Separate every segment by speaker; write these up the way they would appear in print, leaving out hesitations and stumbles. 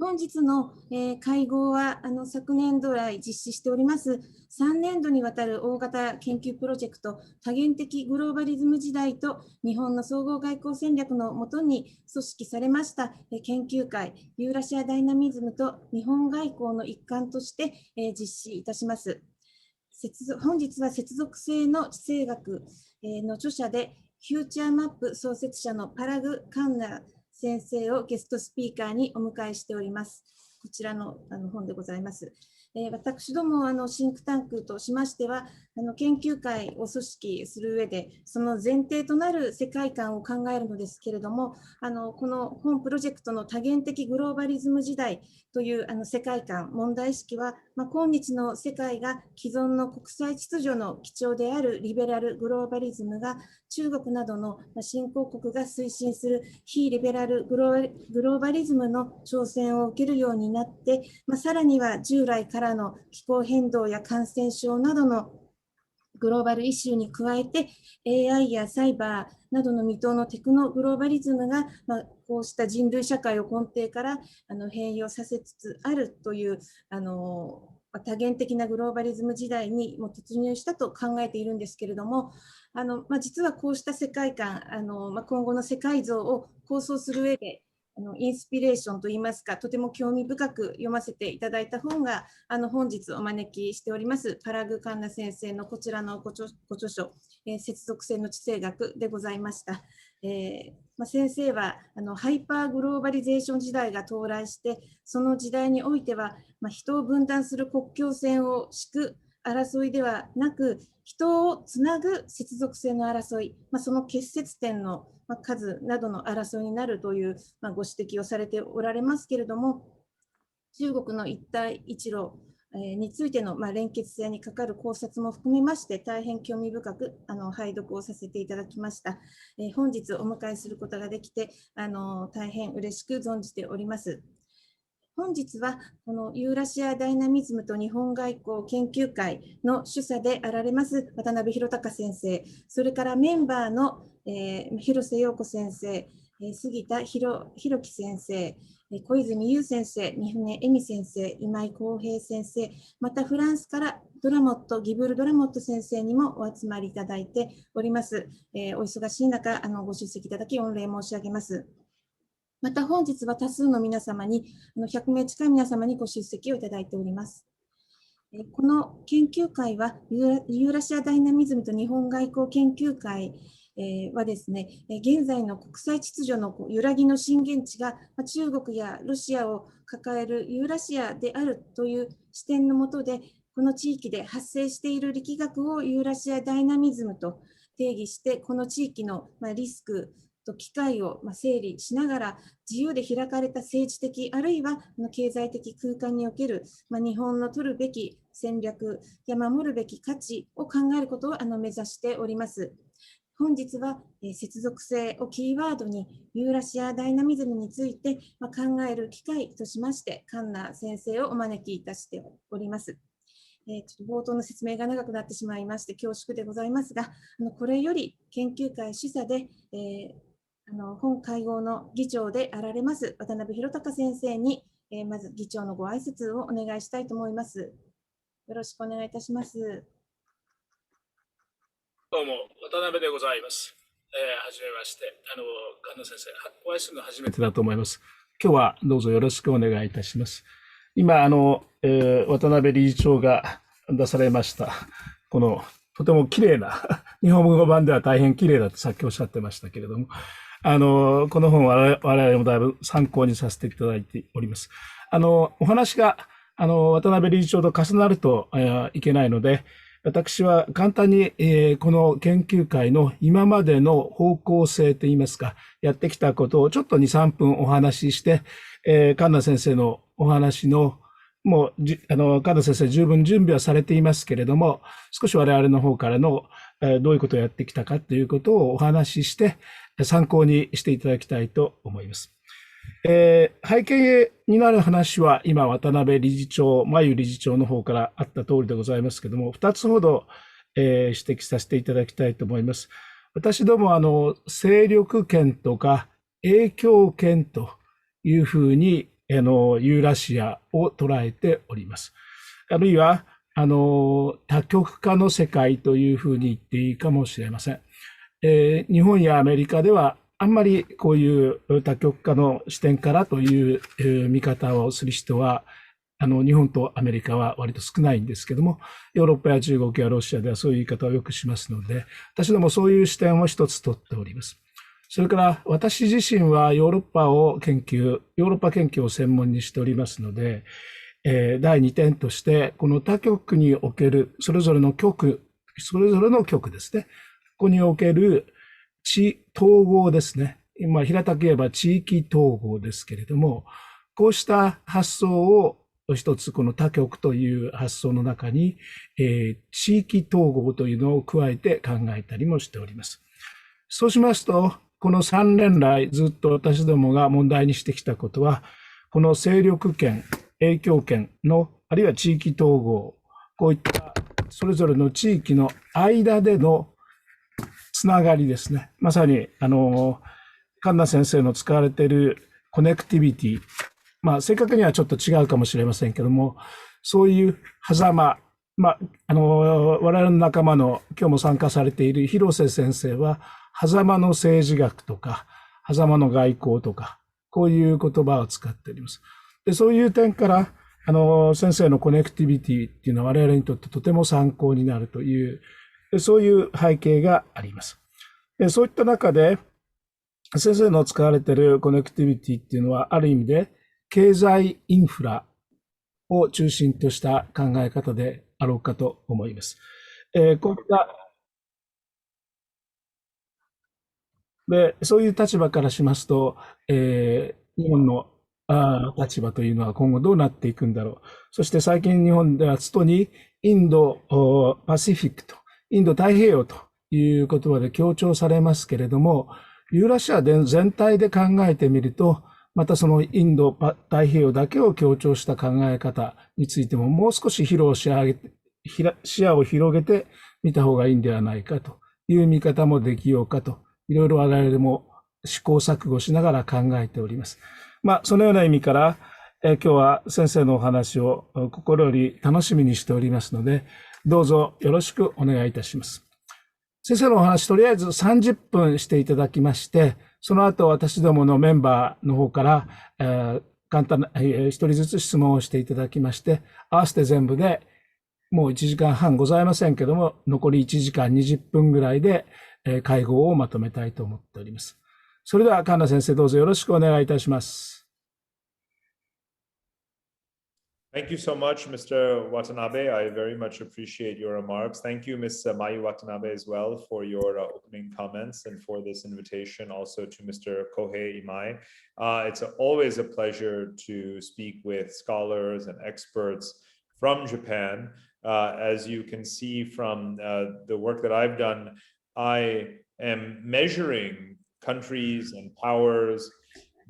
Speaker 1: 本日の会合は昨年度来実施しております3年度にわたる大型研究プロジェクト多元的グローバリズム時代と日本の総合外交戦略のもとに組織されました研究会ユーラシアダイナミズムと日本外交の一環として実施いたします。本日は接続性の地政学の著者でFutureMap創設者のパラグ・カンナ先生をゲストスピーカーにお迎えしております。こちらの本でございます。私どもシンクタンクとしましては研究会を組織する上でその前提となる世界観を考えるのですけれどもこの本プロジェクトの多元的グローバリズム時代という世界観問題意識は、今日の世界が既存の国際秩序の基調であるリベラルグローバリズムが中国などの新興国が推進する非リベラルグローバリズムの挑戦を受けるようになって、さらには従来からの気候変動や感染症などのグローバルイシューに加えて AI やサイバーなどの未踏のテクノグローバリズムが、こうした人類社会を根底から変容させつつあるという多元的なグローバリズム時代にも突入したと考えているんですけれども実はこうした世界観今後の世界像を構想する上でインスピレーションといいますかとても興味深く読ませていただいた本が本日お招きしておりますパラグ・カンナ先生のこちらのご著書接続性の地政学でございました。先生はハイパーグローバリゼーション時代が到来してその時代においては、人を分断する国境線を敷く争いではなく人をつなぐ接続性の争い、その結節点の数などの争いになるというご指摘をされておられますけれども中国の一帯一路についての連結性にかかる考察も含めまして大変興味深く拝読をさせていただきました。本日お迎えすることができて大変嬉しく存じております。本日はこのユーラシアダイナミズムと日本外交研究会の主査であられます渡辺博隆先生、それからメンバーの広瀬陽子先生、杉田博樹先生、小泉優先生、三船恵美先生、今井浩平先生、またフランスからギブル・ドラモット先生にもお集まりいただいております。お忙しい中ご出席いただき御礼申し上げます。また本日は多数の皆様に、100名近い皆様にご出席をいただいております。この研究会は、ユーラシアダイナミズムと日本外交研究会はですね、現在の国際秩序の揺らぎの震源地が中国やロシアを抱えるユーラシアであるという視点のもとで、この地域で発生している力学をユーラシアダイナミズムと定義して、この地域のリスク、機会を整理しながら自由で開かれた政治的あるいは経済的空間における日本の取るべき戦略や守るべき価値を考えることを目指しております。本日は接続性をキーワードにユーラシアダイナミズムについて考える機会としましてカンナ先生をお招きいたしております。ちょっと冒頭の説明が長くなってしまいまして恐縮でございますがこれより研究会主査で本会合の議長であられます渡辺博隆先生に、まず議長のご挨拶をお願いしたいと思います。よろしくお願いいたします。
Speaker 2: どうも渡辺でございます。はじめまして、神野先生、お会いするの初めてだと思います。今日はどうぞよろしくお願いいたします。今渡辺理事長が出されましたこのとても綺麗な日本語版では大変綺麗だとさっきおっしゃってましたけれども。この本は我々もだいぶ参考にさせていただいております。お話が、渡辺理事長と重なるといけないので、私は簡単に、この研究会の今までの方向性といいますか、やってきたことをちょっと2、3分お話しして、カンナ先生のお話のもう、カンナ先生十分準備はされていますけれども、少し我々の方からのどういうことをやってきたかということをお話しして、参考にしていただきたいと思います。背景になる話は今渡辺理事長、真由理事長の方からあった通りでございますけれども、2つほど、指摘させていただきたいと思います。私ども勢力圏とか影響圏というふうにユーラシアを捉えております。あるいは、多極化の世界というふうに言っていいかもしれません。日本やアメリカではあんまりこういう多極化の視点からという見方をする人は、日本とアメリカは割と少ないんですけども、ヨーロッパや中国やロシアではそういう言い方をよくしますので、私どもそういう視点を一つ取っております。それから私自身はヨーロッパ研究を専門にしておりますので、第2点として、この他極におけるそれぞれの極ですね、ここにおける統合ですね。今、平たく言えば地域統合ですけれども、こうした発想を一つこの多極という発想の中に、地域統合というのを加えて考えたりもしております。そうしますと、この3年来ずっと私どもが問題にしてきたことは、この勢力圏、影響圏の、あるいは地域統合、こういったそれぞれの地域の間でのつながりですね。まさに、カンナ先生の使われているコネクティビティ、正確にはちょっと違うかもしれませんけども、そういう狭間、我々の仲間の今日も参加されている広瀬先生は、狭間の政治学とか、狭間の外交とか、こういう言葉を使っております。で、そういう点から、先生のコネクティビティっていうのは我々にとってとても参考になるという、そういう背景があります。で、そういった中で、先生の使われているコネクティビティっていうのは、ある意味で経済インフラを中心とした考え方であろうかと思います。こういったで、そういう立場からしますと、日本の立場というのは今後どうなっていくんだろう。そして最近日本ではつとにインドパシフィックと、インド太平洋という言葉で強調されますけれども、ユーラシア全体で考えてみると、またそのインド太平洋だけを強調した考え方についてももう少し視野を広げてみた方がいいんではないかという見方もできようかと、いろいろ我々も試行錯誤しながら考えております。そのような意味から、今日は先生のお話を心より楽しみにしておりますので、どうぞよろしくお願いいたします。先生のお話、とりあえず30分していただきまして、その後私どものメンバーの方から、簡単な、一人ずつ質問をしていただきまして、合わせて全部でもう1時間半ございませんけども、残り1時間20分ぐらいで、会合をまとめたいと思っております。それでは、神田先生、どうぞよろしくお願いいたします。
Speaker 3: Thank you so much, Mr. Watanabe. I very much appreciate your remarks. Thank you, Ms. Mayu Watanabe, as well, for your opening comments and for this invitation, also to Mr. Kohei Imai. It's always a pleasure to speak with scholars and experts from Japan. As you can see from the work that I've done, I am measuring countries and powers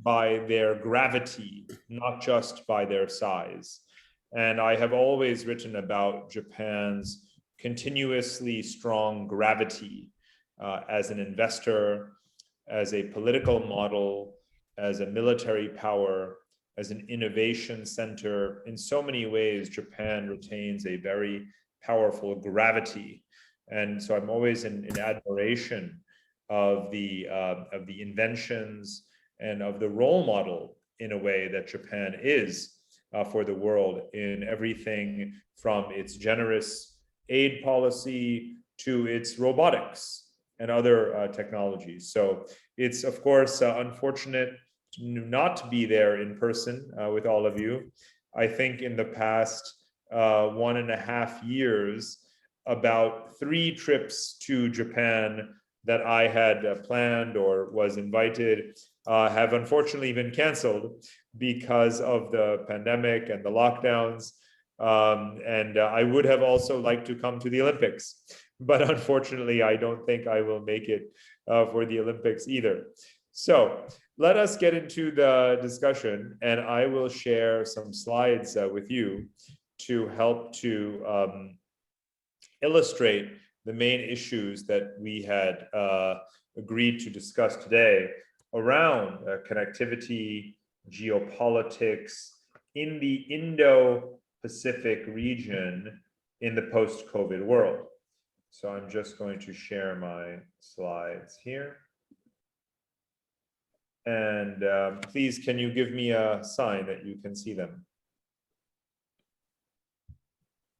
Speaker 3: by their gravity, not just by their size. And I have always written about Japan's continuously strong gravity as an investor, as a political model, as a military power, as an innovation center. In so many ways, Japan retains a very powerful gravity. And so I'm always in admiration of the inventions and of the role model, in a way, that Japan is for the world, in everything from its generous aid policy to its robotics and other technologies. So it's, of course, unfortunate not to be there in person with all of you. I think in the past 1.5 years, about 3 trips to Japan that I had planned or was invited have unfortunately been canceled because of the pandemic and the lockdowns. And I would have also liked to come to the Olympics, but unfortunately, I don't think I will make it for the Olympics either. So let us get into the discussion, and I will share some slides with you to help to illustrate the main issues that we had agreed to discuss today around connectivity, geopolitics in the Indo-Pacific region in the post-COVID world. So I'm just going to share my slides here. And please, can you give me a sign that you can see them?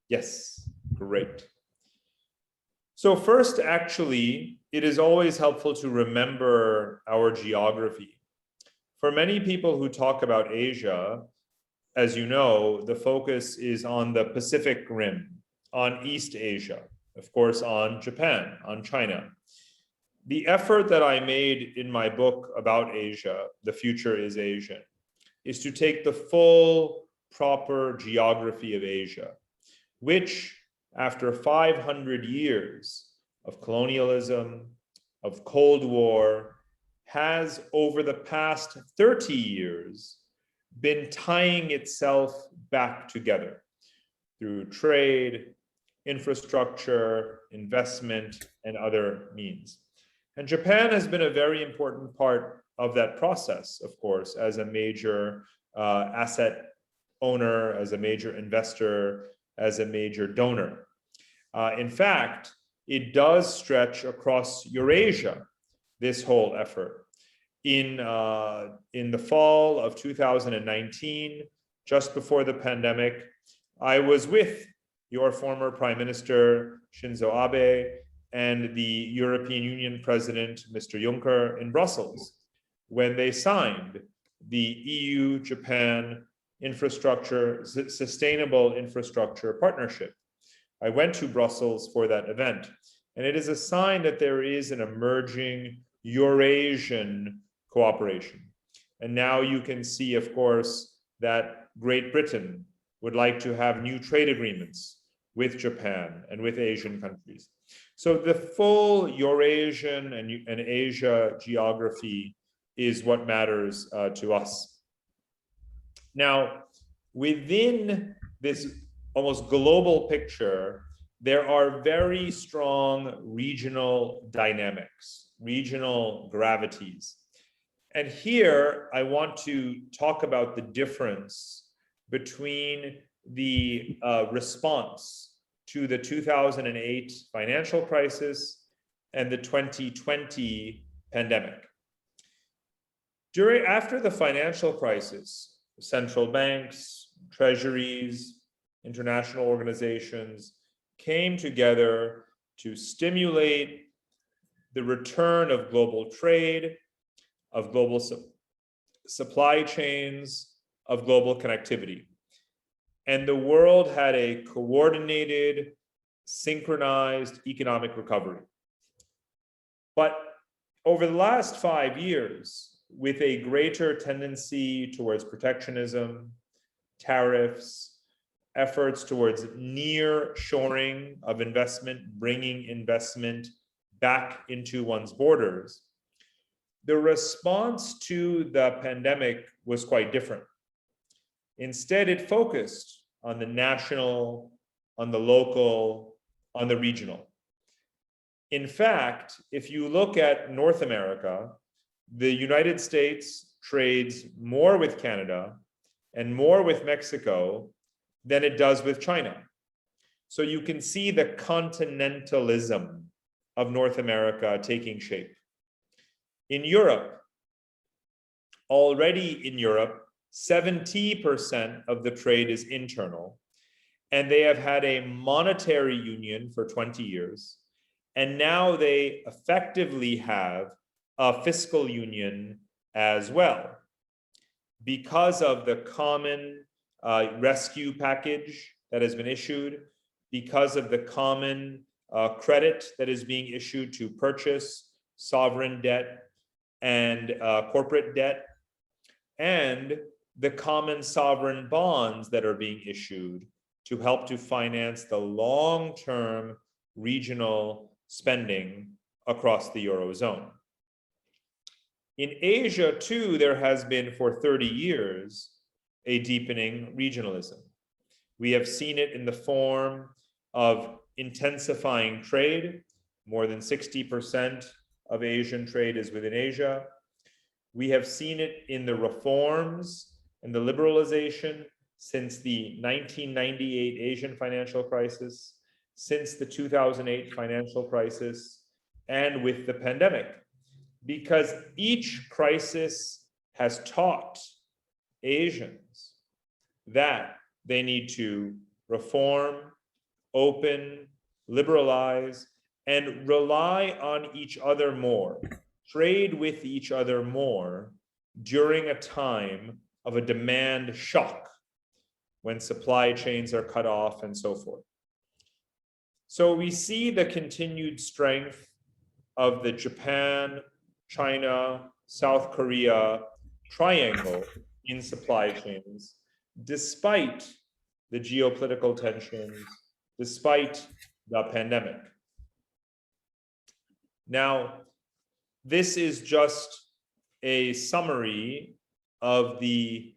Speaker 3: Yes, great. So first, actually, it is always helpful to remember our geography. For many people who talk about Asia, as you know, the focus is on the Pacific Rim, on East Asia, of course, on Japan, on China. The effort that I made in my book about Asia, The Future is Asian, is to take the full, proper geography of Asia, which, after 500 years of colonialism, of Cold War, has over the past 30 years been tying itself back together through trade, infrastructure, investment, and other means. And Japan has been a very important part of that process, of course, as a major asset owner, as a major investor, as a major donor. In fact, it does stretch across Eurasia, this whole effort. In the fall of 2019, just before the pandemic, I was with your former Prime Minister, Shinzo Abe, and the European Union President, Mr. Juncker, in Brussels, when they signed the EU-Japan Sustainable Infrastructure Partnership. I went to Brussels for that event, and it is a sign that there is an emerging Eurasian cooperation. And now you can see, of course, that Great Britain would like to have new trade agreements with Japan and with Asian countries. So the full Eurasian and Asia geography is what matters to us. Now, within this almost global picture, there are very strong regional dynamics, regional gravities. And here I want to talk about the difference between the response to the 2008 financial crisis and the 2020 pandemic. After the financial crisis, central banks, treasuries, international organizations came together to stimulate the return of global trade, of global supply chains, of global connectivity. And the world had a coordinated, synchronized economic recovery. But over the last 5 years, with a greater tendency towards protectionism, tariffs, efforts towards near-shoring of investment, bringing investment back into one's borders, the response to the pandemic was quite different. Instead, it focused on the national, on the local, on the regional. In fact, if you look at North America, the United States trades more with Canada and more with Mexico than it does with China. So you can see the continentalism of North America taking shape. In Europe, already in Europe, 70% of the trade is internal, and they have had a monetary union for 20 years, and now they effectively have a fiscal union as well. Because of the common rescue package that has been issued, because of the common credit that is being issued to purchase sovereign debt and corporate debt, and the common sovereign bonds that are being issued to help to finance the long-term regional spending across the Eurozone. In Asia, too, there has been for 30 years a deepening regionalism. We have seen it in the form of intensifying trade. More than 60% of Asian trade is within Asia. We have seen it in the reforms and the liberalization since the 1998 Asian financial crisis, since the 2008 financial crisis, and with the pandemic, because each crisis has taught Asians that they need to reform, open, liberalize, and rely on each other more, trade with each other more during a time of a demand shock when supply chains are cut off and so forth. So we see the continued strength of the Japan, China, South Korea triangle in supply chains, despite the geopolitical tensions, despite the pandemic. Now, this is just a summary of the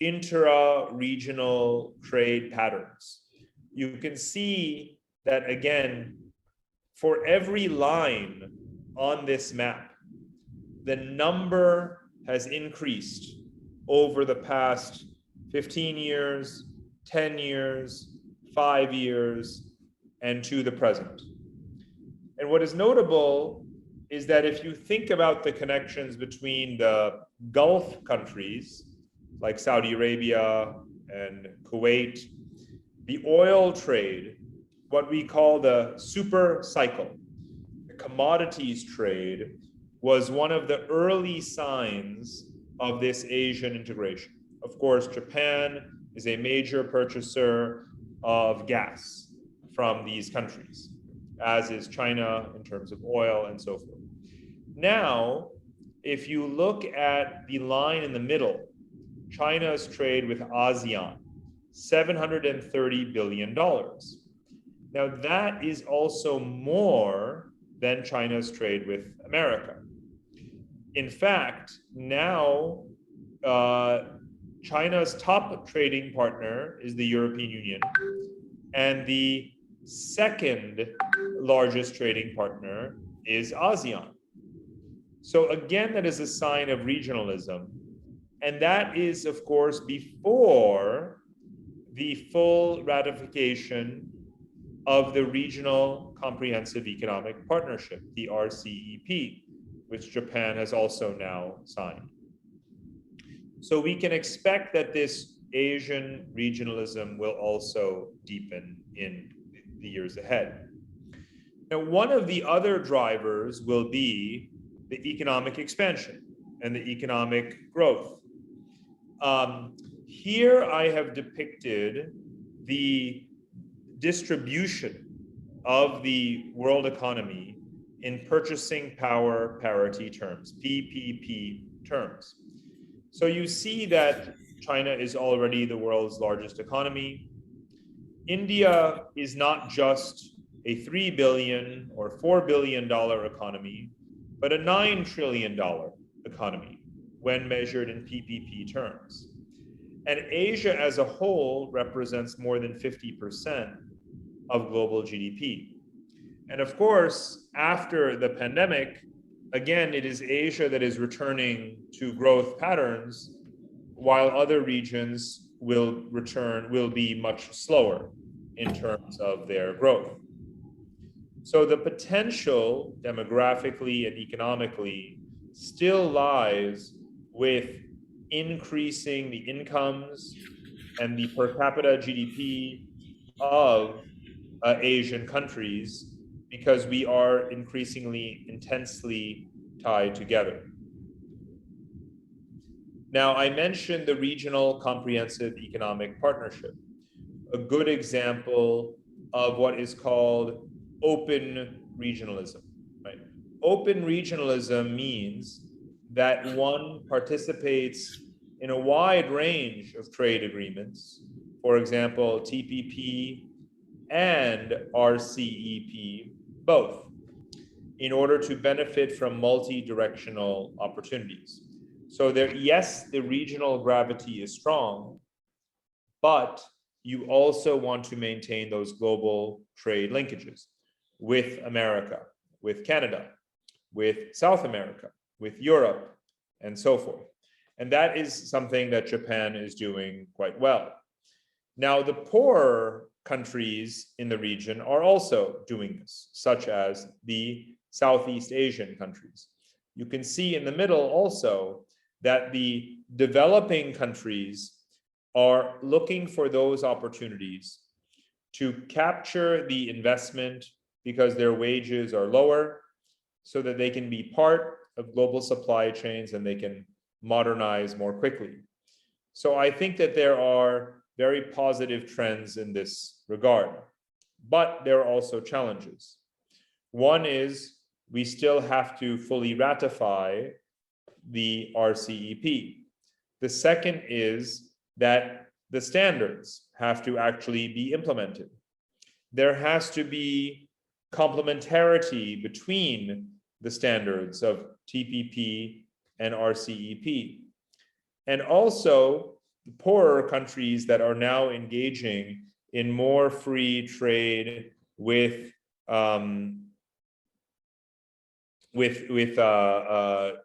Speaker 3: intra-regional trade patterns. You can see that, again, for every line on this map, the number has increased over the past 15 years, 10 years, 5 years, and to the present. And what is notable is that if you think about the connections between the Gulf countries, like Saudi Arabia and Kuwait, the oil trade, what we call the super cycle, the commodities trade, was one of the early signs of this Asian integration. Of course, Japan is a major purchaser of gas from these countries, as is China in terms of oil and so forth. Now, if you look at the line in the middle, China's trade with ASEAN, $730 billion. Now that is also more than China's trade with America. In fact, now China's top trading partner is the European Union, and the second largest trading partner is ASEAN. So again, that is a sign of regionalism. And that is, of course, before the full ratification of the Regional Comprehensive Economic Partnership, the RCEP, which Japan has also now signed. So we can expect that this Asian regionalism will also deepen in the years ahead. Now, one of the other drivers will be the economic expansion and the economic growth. Here I have depicted the distribution of the world economy in purchasing power parity terms, PPP terms. So you see that China is already the world's largest economy. India is not just a $3 billion or $4 billion economy, but a $9 trillion economy when measured in PPP terms. And Asia as a whole represents more than 50% of global GDP. And of course, after the pandemic, again, it is Asia that is returning to growth patterns, while other regions will be much slower in terms of their growth. So the potential demographically and economically still lies with increasing the incomes and the per capita GDP of Asian countries, because we are increasingly intensely tied together. Now, I mentioned the Regional Comprehensive Economic Partnership, a good example of what is called open regionalism, right? Open regionalism means that one participates in a wide range of trade agreements, for example, TPP and RCEP, both, in order to benefit from multi-directional opportunities. So there, yes, the regional gravity is strong, but you also want to maintain those global trade linkages with America, with Canada, with South America, with Europe, and so forth. And that is something that Japan is doing quite well. Now, the poorer countries in the region are also doing this, such as the Southeast Asian countries. You can see in the middle also that the developing countries are looking for those opportunities to capture the investment because their wages are lower, so that they can be part of global supply chains and they can modernize more quickly. So I think that there are very positive trends in this regard, but there are also challenges. One is we still have to fully ratify the RCEP. The second is that the standards have to actually be implemented. There has to be complementarity between the standards of TPP and RCEP. And also, the poorer countries that are now engaging in more free trade with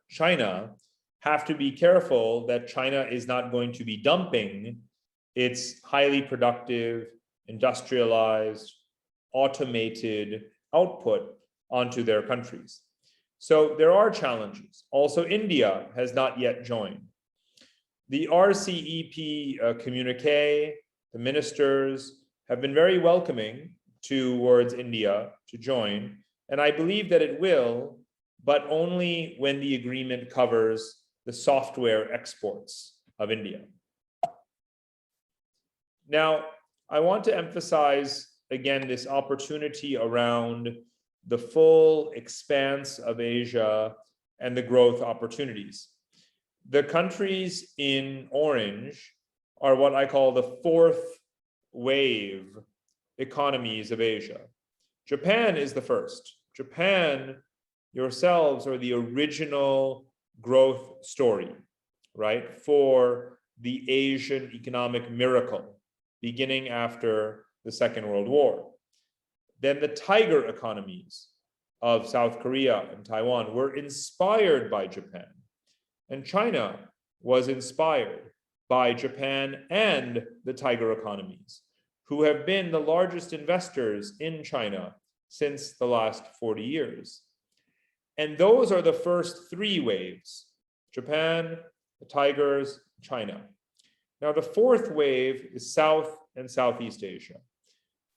Speaker 3: China have to be careful that China is not going to be dumping its highly productive, industrialized, automated output onto their countries. So there are challenges. Also, India has not yet joined. The RCEP communique, the ministers have been very welcoming towards India to join, and I believe that it will, but only when the agreement covers the software exports of India. Now, I want to emphasize again this opportunity around the full expanse of Asia and the growth opportunities. The countries in orange are what I call the fourth wave economies of Asia. Japan is the first. Japan, yourselves, are the original growth story, right, for the Asian economic miracle beginning after the Second World War. Then the tiger economies of South Korea and Taiwan were inspired by Japan. And China was inspired by Japan and the tiger economies, who have been the largest investors in China since the last 40 years. And those are the first three waves: Japan, the tigers, China. Now, the fourth wave is South and Southeast Asia.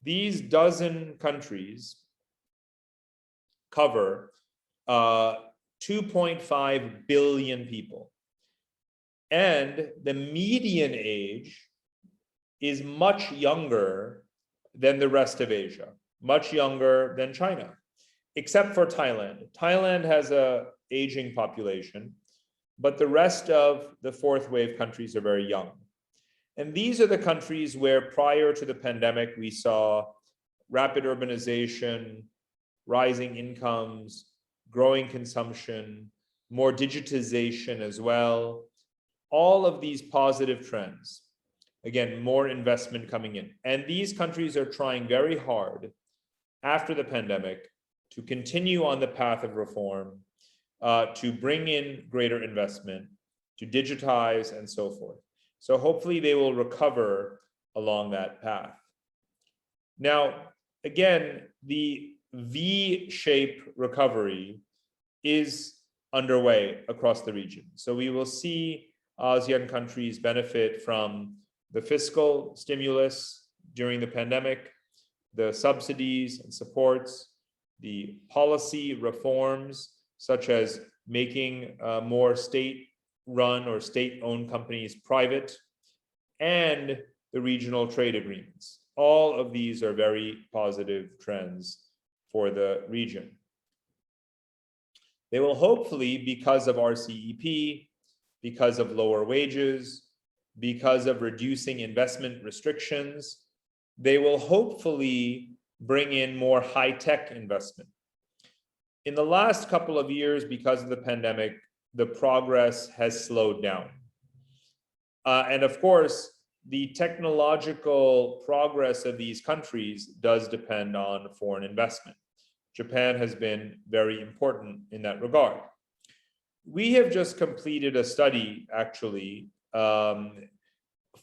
Speaker 3: These dozen countries cover 2.5 billion people. And the median age is much younger than the rest of Asia, much younger than China, except for Thailand. Thailand has an aging population, but the rest of the fourth wave countries are very young. And these are the countries where prior to the pandemic, we saw rapid urbanization, rising incomes, growing consumption, more digitization as well. All of these positive trends. Again, more investment coming in. And these countries are trying very hard after the pandemic to continue on the path of reform, to bring in greater investment, to digitize and so forth. So hopefully they will recover along that path. Now, again, the V-shaped recovery is underway across the region. So we will see ASEAN countries benefit from the fiscal stimulus during the pandemic, the subsidies and supports, the policy reforms, such as making more state-run or state-owned companies private, and the regional trade agreements. All of these are very positive trends for the region. They will hopefully, because of RCEP, because of lower wages, because of reducing investment restrictions, they will hopefully bring in more high-tech investment. In the last couple of years, because of the pandemic, the progress has slowed down. And of course, the technological progress of these countries does depend on foreign investment. Japan has been very important in that regard. we have just completed a study, actually,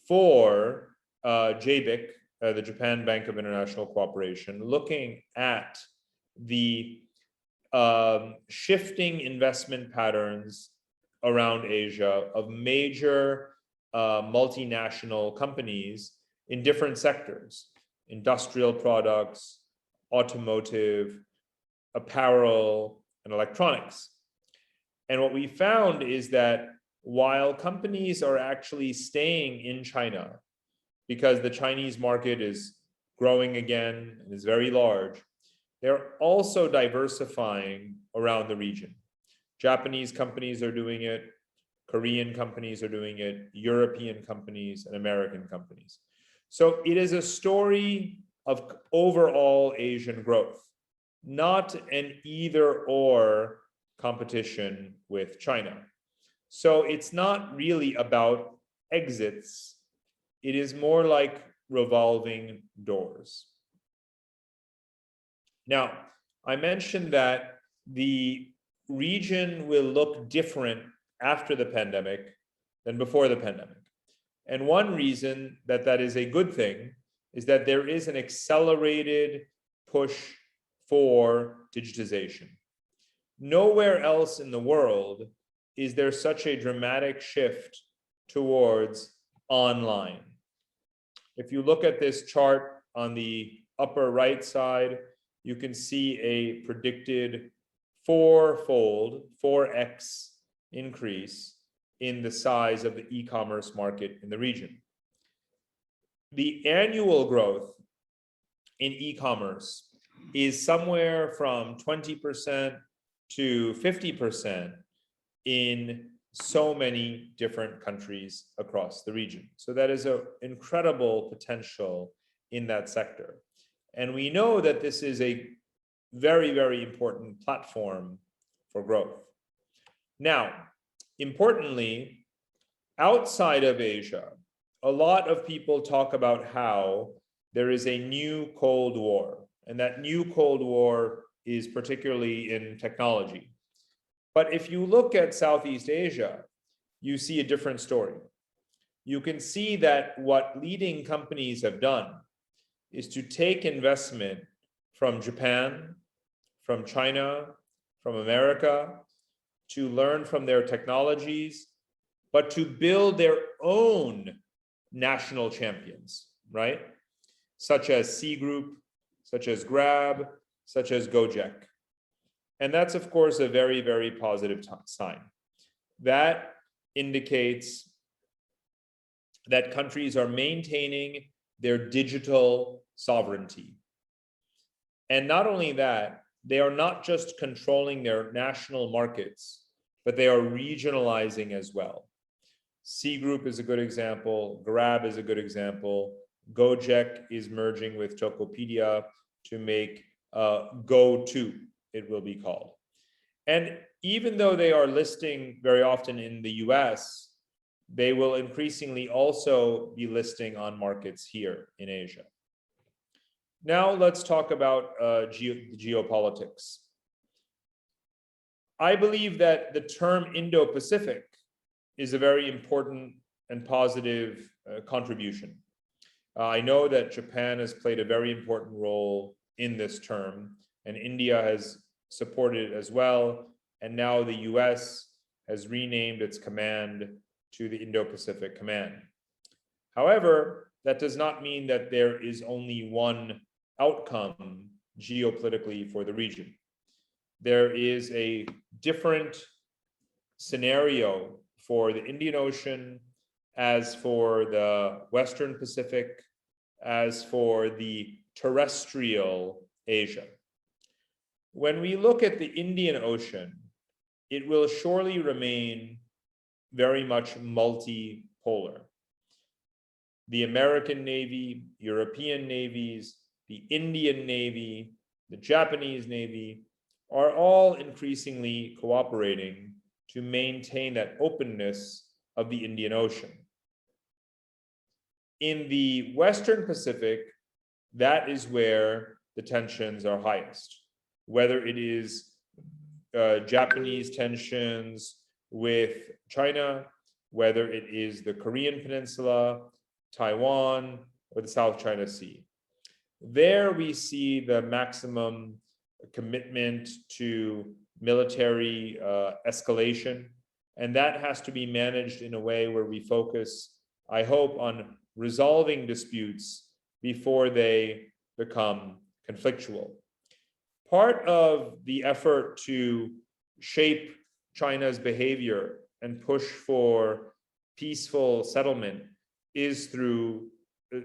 Speaker 3: for JBIC, the Japan Bank of International Cooperation, looking at the shifting investment patterns around Asia of major multinational companies in different sectors: industrial products, automotive, apparel, and electronics. And what we found is that while companies are actually staying in China because the Chinese market is growing again and is very large, they're also diversifying around the region. Japanese companies are doing it, Korean companies are doing it, European companies, and American companies. So it is a story of overall Asian growth, not an either-or competition with China. So it's not really about exits. It is more like revolving doors. Now, I mentioned that the region will look different after the pandemic than before the pandemic. And one reason that that is a good thing is that there is an accelerated push for digitization. Nowhere else in the world is there such a dramatic shift towards online. If you look at this chart on the upper right side, you can see a predicted 4x increase in the size of the e-commerce market in the region. The annual growth in e-commerce is somewhere from 20% to 50% in so many different countries across the region. So that is an incredible potential in that sector. And we know that this is a very, very important platform for growth. Now, importantly, outside of Asia, a lot of people talk about how there is a new Cold War, and that new Cold War is particularly in technology. But if you look at Southeast Asia, you see a different story. You can see that what leading companies have done is to take investment from Japan, from China, from America, to learn from their technologies, but to build their own national champions, right? Such as C Group, such as Grab, such as Gojek. And that's, of course, a very, very positive sign. That indicates that countries are maintaining their digital sovereignty. And not only that, they are not just controlling their national markets, but they are regionalizing as well. C Group is a good example. Grab is a good example. Gojek is merging with Tokopedia to make Go2, it will be called. And even though they are listing very often in the US, they will increasingly also be listing on markets here in Asia. Now let's talk about geopolitics. I believe that the term Indo-Pacific is a very important and positive contribution. I know that Japan has played a very important role in this term, and India has supported it as well. And now the US has renamed its command to the Indo-Pacific Command. However, that does not mean that there is only one outcome geopolitically for the region. There is a different scenario for the Indian Ocean, as for the Western Pacific, as for the terrestrial Asia. When we look at the Indian Ocean, it will surely remain very much multipolar. The American Navy, European navies, the Indian Navy, the Japanese Navy are all increasingly cooperating to maintain that openness of the Indian Ocean. In the Western Pacific, that is where the tensions are highest, whether it is Japanese tensions with China, whether it is the Korean Peninsula, Taiwan, or the South China Sea. There we see the maximum commitment to military escalation, and that has to be managed in a way where we focus, I hope, on resolving disputes before they become conflictual. Part of the effort to shape China's behavior and push for peaceful settlement is through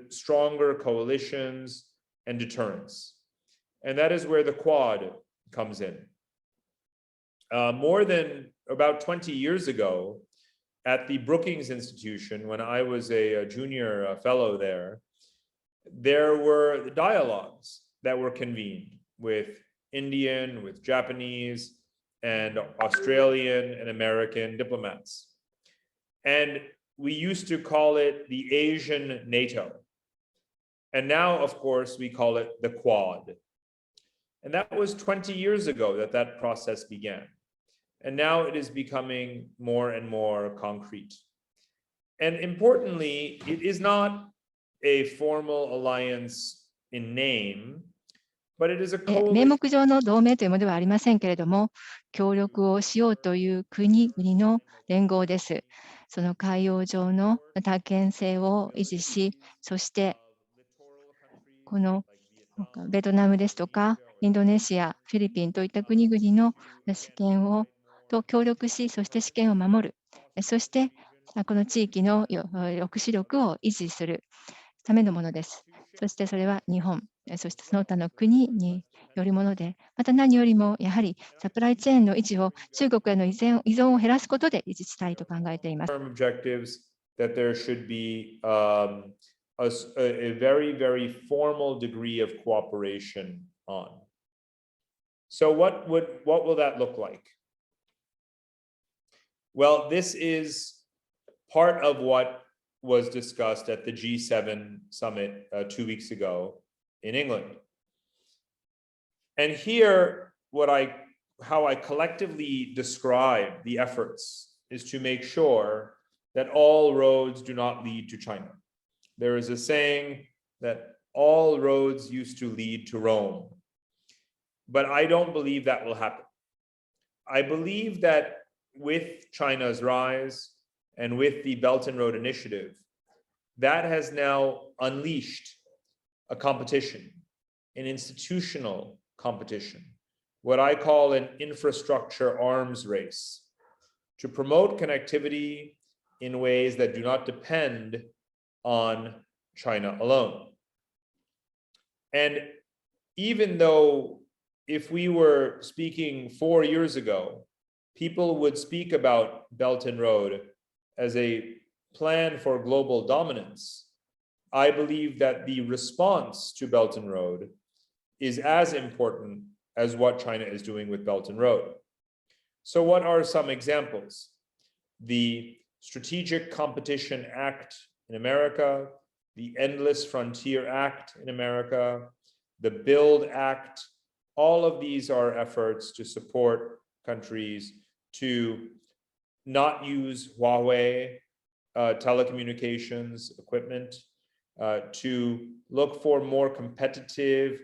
Speaker 3: stronger coalitions and deterrence. And that is where the Quad comes in. More than about 20 years ago, at the Brookings Institution, when I was a junior fellow there were dialogues that were convened with Indian, with Japanese, and Australian and American diplomats. And we used to call it the Asian NATO. And now, of course, we call it the Quad. And that was 20 years ago that process began. And now it is becoming more and more concrete. And importantly, it is not a formal alliance in name, but it is a
Speaker 4: 名
Speaker 3: coalition.
Speaker 4: 目上の同盟というものではありませんけれども、協力をしようという国々の連合です。その海洋上の多権性を維持し、そしてこのベトナムですとか、インドネシア、フィリピンといった国々の主権と協力し、そして主権を守る、そしてこの地域の抑止力を維持するためのものです。そしてそれは日本、そしてその他の国によるもので、また何よりもやはりサプライチェーンの維持を中国への依存を減らすことで維持したいと考えています。
Speaker 3: Objectives that there should be a very, very formal degree of cooperation on. So what will that look like? Well, this is part of what was discussed at the G7 summit 2 weeks ago in England. And here, how I collectively describe the efforts is to make sure that all roads do not lead to China. There is a saying that all roads used to lead to Rome, but I don't believe that will happen. I believe that with China's rise and with the Belt and Road Initiative, that has now unleashed a competition, an institutional competition, what I call an infrastructure arms race, to promote connectivity in ways that do not depend on China alone. And even though if we were speaking 4 years ago, people would speak about Belt and Road as a plan for global dominance, I believe that the response to Belt and Road is as important as what China is doing with Belt and Road. So what are some examples? The Strategic Competition Act in America, the Endless Frontier Act in America, the Build Act, all of these are efforts to support countries to not use Huawei telecommunications equipment, to look for more competitive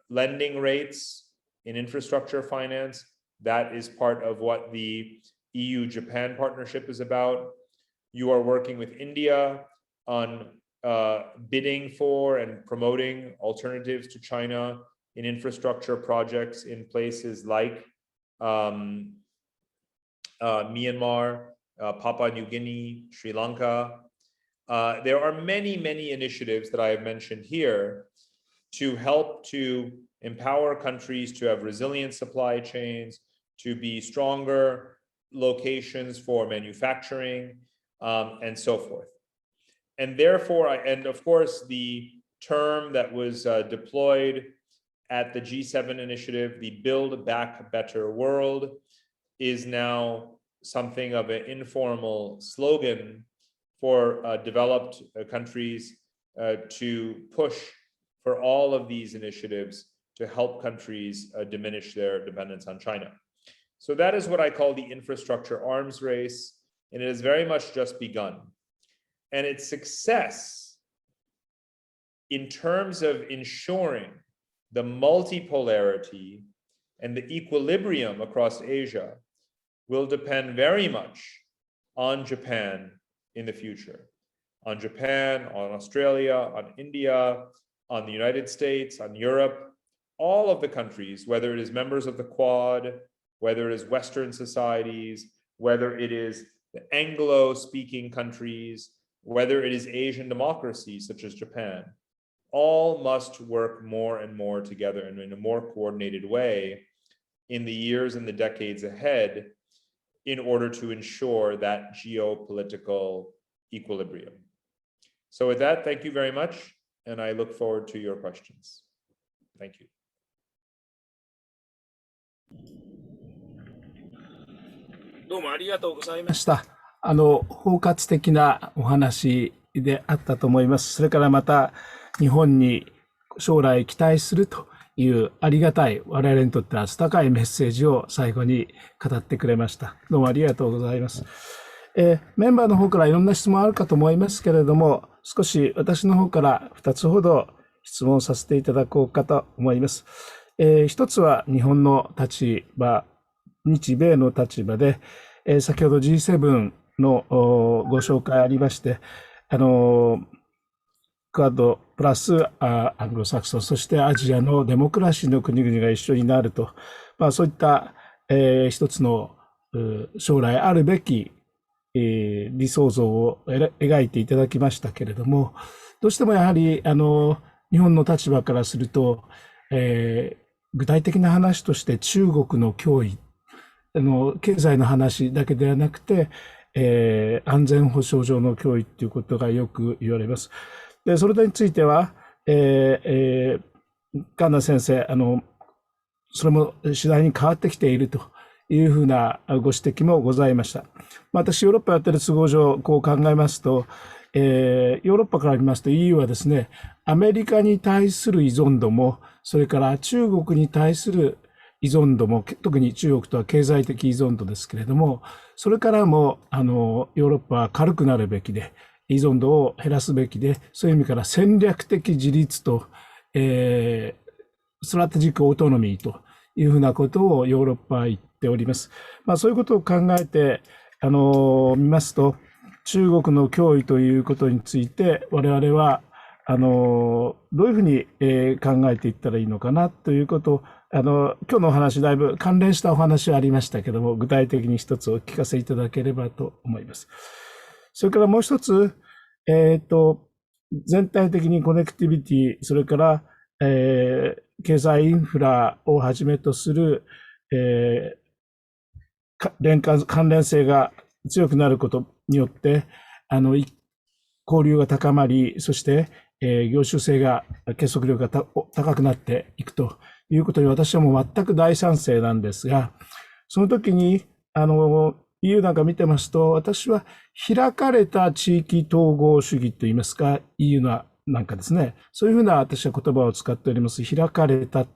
Speaker 3: lending rates in infrastructure finance. That is part of what the EU-Japan partnership is about. You are working with India on bidding for and promoting alternatives to China in infrastructure projects in places like Myanmar, Papua New Guinea, Sri Lanka. There are many, many initiatives that I have mentioned here to help to empower countries to have resilient supply chains, to be stronger locations for manufacturing, and so forth. And therefore, and of course, the term that was deployed at the G7 initiative, the Build Back Better World, is now something of an informal slogan for developed countries to push for all of these initiatives to help countries diminish their dependence on China. So that is what I call the infrastructure arms race, and it has very much just begun. And its success in terms of ensuring the multipolarity and the equilibrium across Asia will depend very much on Japan in the future. On Japan, on Australia, on India, on the United States, on Europe, all of the countries, whether it is members of the Quad, whether it is Western societies, whether it is the Anglo-speaking countries, whether it is Asian democracies such as Japan, all must work more and more together and in a more coordinated way in the years and the decades ahead in order to ensure that geopolitical equilibrium. So with that, thank you very much, and I look forward to your questions. Thank you.
Speaker 2: どうもありがとうございました。包括的なお話であったと思います。それからまた日本に将来期待するというありがたい我々にとっては温かいメッセージを最後に語ってくれました。どうもありがとうございます。メンバーの方からいろんな質問あるかと思いますけれども、少し私の方から2つほど質問させていただこうかと思います。一つは日本の立場、日米の立場で、先ほど G7 のご紹介ありまして、クアッドプラスアングロサクソン、そしてアジアのデモクラシーの国々が一緒になると、そういった、一つの将来あるべき、理想像を描いていただきましたけれども、どうしてもやはり日本の立場からすると、具体的な話として中国の脅威、経済の話だけではなくて、安全保障上の脅威ということがよく言われます。で、それについては、カンナ先生、それも次第に変わってきているというふうなご指摘もございました。私、ヨーロッパやってる都合上、こう考えますと、ヨーロッパから見ますと EU はですね、アメリカに対する依存度も、それから中国に対する依存度も、特に中国とは経済的依存度ですけれども、それからもヨーロッパは軽くなるべきで、依存度を減らすべきで、そういう意味から戦略的自立と、ストラテジックオートノミーというふうなことをヨーロッパは言っております。そういうことを考えて見ますと、中国の脅威ということについて我々はどういうふうに考えていったらいいのかなということを今日のお話だいぶ関連したお話はありましたけども、具体的に一つお聞かせいただければと思います。それからもう一つ、全体的にコネクティビティ、それから、経済インフラをはじめとする、関連性が強くなることによって、交流が高まり、そして、業種性が、結束力が高くなっていくということに私はもう全く大賛成なんですが、その時に、EU なんか見てますと、私は開かれた地域統合主義といいますか、EU のなんかですね、そういうふうな私は言葉を使っております。開かれた。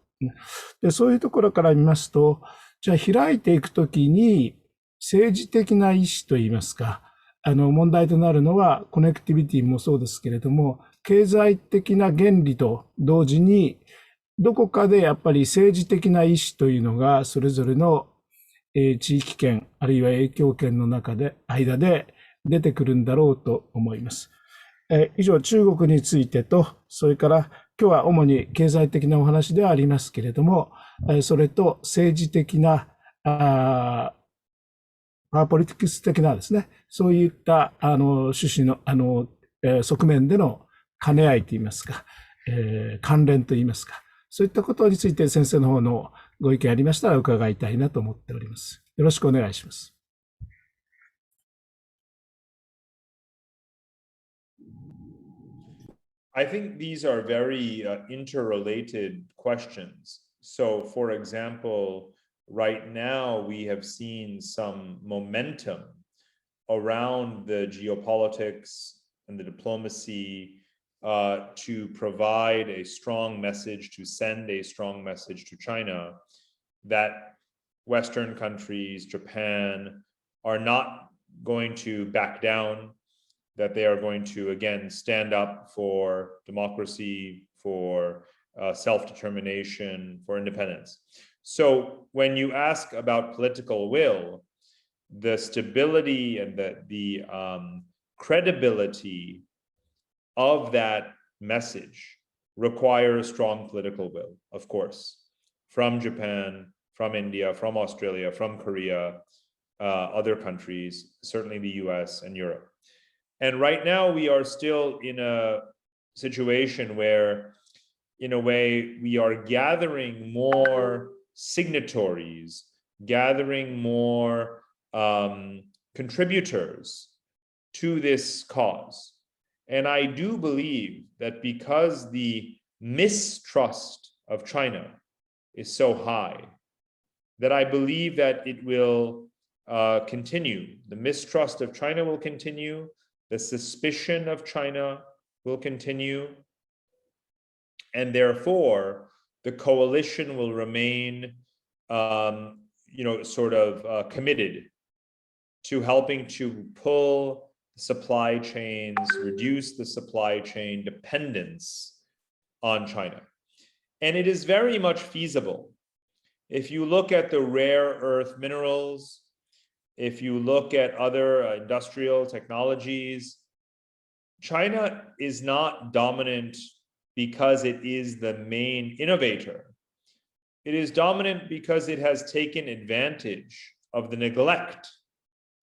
Speaker 2: で、そういうところから見ますと、じゃあ開いていくときに政治的な意思といいますか、問題となるのはコネクティビティもそうですけれども、経済的な原理と同時に、どこかでやっぱり政治的な意思というのがそれぞれの地域圏あるいは影響圏の間で出てくるんだろうと思います。以上、中国についてと、それから今日は主に経済的なお話ではありますけれども、それと政治的な、パワーポリティクス的なですね、そういった趣旨の側面での兼ね合いといいますか、関連といいますか、そういったことについて先生の方のご意見ありましたら伺いたいなと思っております。よろしくお願いします。
Speaker 3: I think these are very interrelated questions. So, for example, right now we have seen some momentum around the geopolitics and the diplomacy to provide a strong message, to send a strong message to China that Western countries, Japan, are not going to back down, that they are going to, again, stand up for democracy, for self-determination, for independence. So when you ask about political will, the stability and the credibility of that message requires strong political will, of course, from Japan, from India, from Australia, from Korea, other countries, certainly the US and Europe. And right now we are still in a situation where, in a way, we are gathering more signatories, gathering more contributors to this cause. And I do believe that because the mistrust of China is so high, that I believe that it will continue. The mistrust of China will continue. The suspicion of China will continue. And therefore, the coalition will remain, committed to helping to pull supply chains, reduce the supply chain dependence on China. And it is very much feasible. If you look at the rare earth minerals, if you look at other industrial technologies, China is not dominant because it is the main innovator. It is dominant because it has taken advantage of the neglect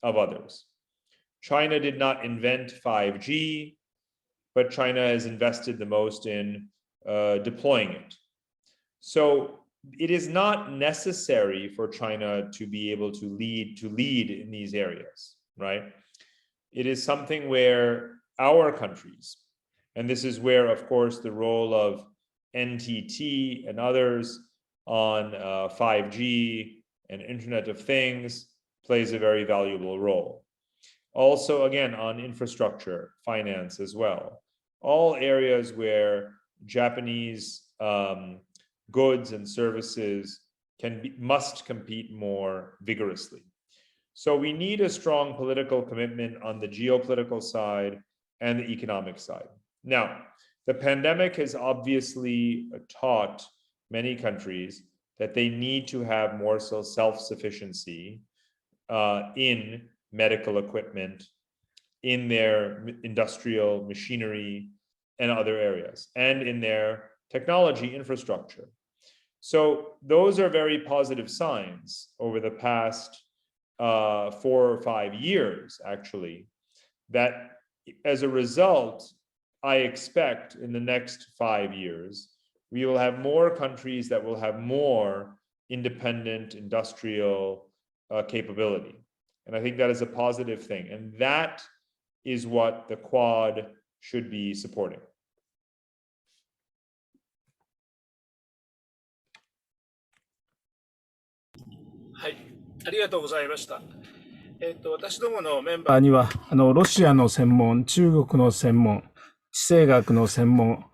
Speaker 3: of others. China did not invent 5G, but China has invested the most in deploying it. So it is not necessary for China to be able to lead in these areas, right? It is something where our countries, and this is where, of course, the role of NTT and others on 5G and Internet of Things plays a very valuable role. Also, again, on infrastructure, finance as well. All areas where Japanese goods and services must compete more vigorously. So we need a strong political commitment on the geopolitical side and the economic side. Now, the pandemic has obviously taught many countries that they need to have more self-sufficiency in medical equipment, in their industrial machinery and other areas, and in their technology infrastructure. So those are very positive signs over the past 4 or 5 years, actually, that as a result, I expect in the next 5 years, we will have more countries that will have more independent industrial capability. And I think that is a positive thing. And that is what the Quad should be supporting.
Speaker 2: はい、ありがとうございました。私どものメンバーには、ロシアの専門、中国の専門、地政学の専門、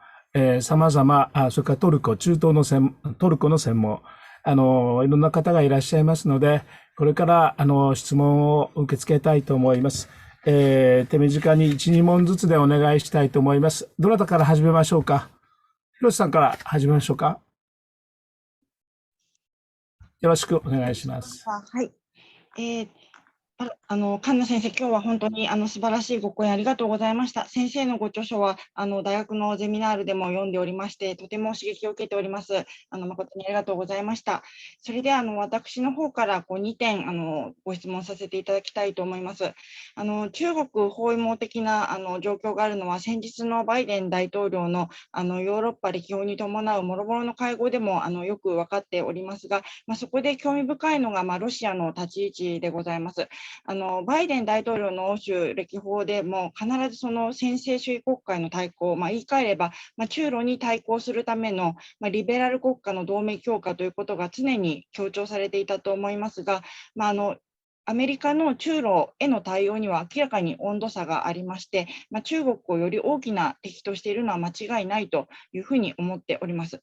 Speaker 2: 様々、それからトルコの専門、いろんな方がいらっしゃいますので、これから、質問を受け付けたいと思います。手短に1、2問ずつでお願いしたいと思います。どなたから始めましょうか。広瀬さんから始めましょうか。よろしくお願いします。
Speaker 5: はい。カンナ先生、今日は本当に素晴らしいご講演ありがとうございました。先生のご著書は大学のゼミナールでも読んでおりまして、とても刺激を受けております。誠にありがとうございました。それで私の方から2点ご質問させていただきたいと思います。中国包囲網的な状況があるのは、先日のバイデン大統領のヨーロッパ歴訪に伴うもろもろの会合でもよく分かっておりますが、そこで興味深いのがロシアの立ち位置でございます。バイデン大統領の欧州歴訪でも必ずその専制主義国家への対抗、言い換えれば、中ロに対抗するための、リベラル国家の同盟強化ということが常に強調されていたと思いますが、アメリカの中ロへの対応には明らかに温度差がありまして、中国をより大きな敵としているのは間違いないというふうに思っております。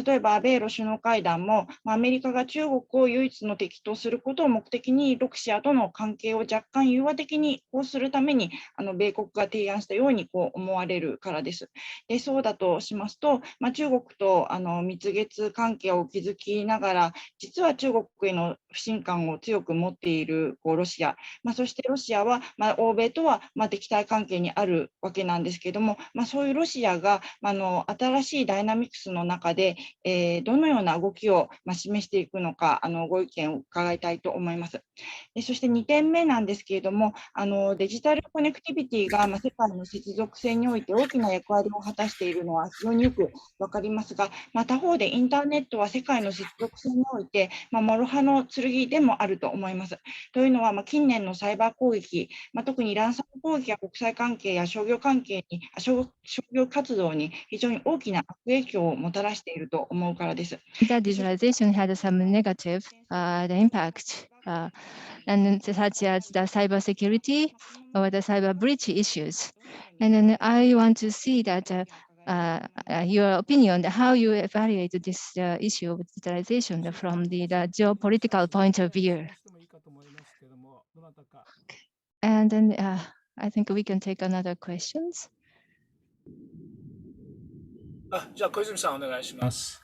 Speaker 5: 例えば、米ロ首脳会談も、アメリカが中国を唯一の敵とすることを目的に、ロシアとの関係を若干融和的にこうするために、米国が提案したようにこう思われるからです。で、そうだとしますと、中国と蜜月関係を築きながら、実は中国への不信感を強く持っているロシア、そしてロシアは、欧米とは敵対関係にあるわけなんですけれども、そういうロシアが新しいダイナミクスの中で、どのような動きを示していくのか、ご意見を伺いたいと思います。そして2点目なんですけれども、デジタルコネクティビティが世界の接続性において大きな役割を果たしているのは非常によくわかりますが、他方でインターネットは世界の接続性において、諸刃の剣でもあると思います。というのは、近年のサイバー攻撃、特にランサム攻撃や国際関係や商業活動に非常に大きな悪影響をもたらしていると思うからです。
Speaker 4: The digitalization had some negative impact, and such as the cybersecurity or the cyber breach issues. And then I want to see that your opinion, how you evaluate this issue of digitalization from the geopolitical point of view. And then I think we can take another questions.
Speaker 2: じゃあ小泉さんお願いします。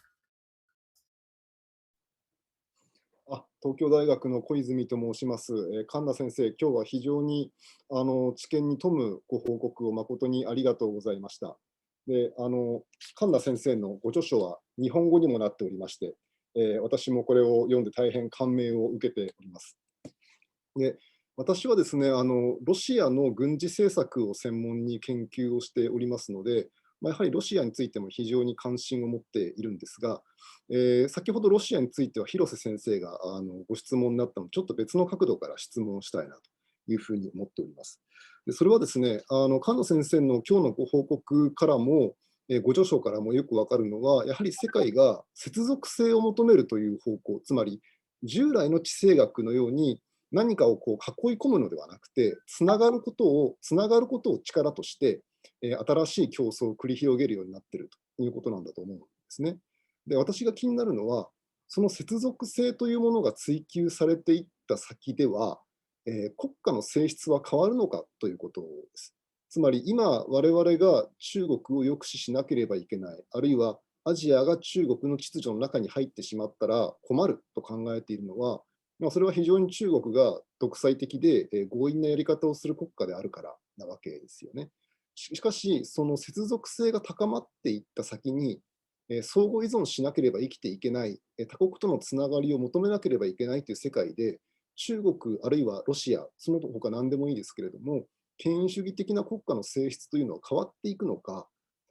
Speaker 6: 東京大学の小泉と申します。カンナ先生、今日は非常に知見に富むご報告を誠にありがとうございました。で、カンナ先生のご著書は日本語にもなっておりまして、私もこれを読んで大変感銘を受けております。で、私はですね、ロシアの軍事政策を専門に研究をしておりますので、やはりロシアについても非常に関心を持っているんですが、先ほどロシアについては広瀬先生がご質問になったので、ちょっと別の角度から質問したいなというふうに思っております。でそれはですね、菅野先生の今日のご報告からも、ご著書からもよくわかるのは、やはり世界が接続性を求めるという方向、つまり従来の地政学のように何かを囲い込むのではなくて、つながることを力として、新しい競争を繰り広げるようになっているということなんだと思うんですね。で、私が気になるのは、その接続性というものが追求されていった先では、国家の性質は変わるのかということです。つまり今、我々が中国を抑止しなければいけない、あるいはアジアが中国の秩序の中に入ってしまったら困ると考えているのは、それは非常に中国が独裁的で強引なやり方をする国家であるからなわけですよね。しかし、その接続性が高まっていった先に、相互依存しなければ生きていけない、他国とのつながりを求めなければいけないという世界で、中国あるいはロシア、その他何でもいいですけれども、権威主義的な国家の性質というのは変わっていくのか、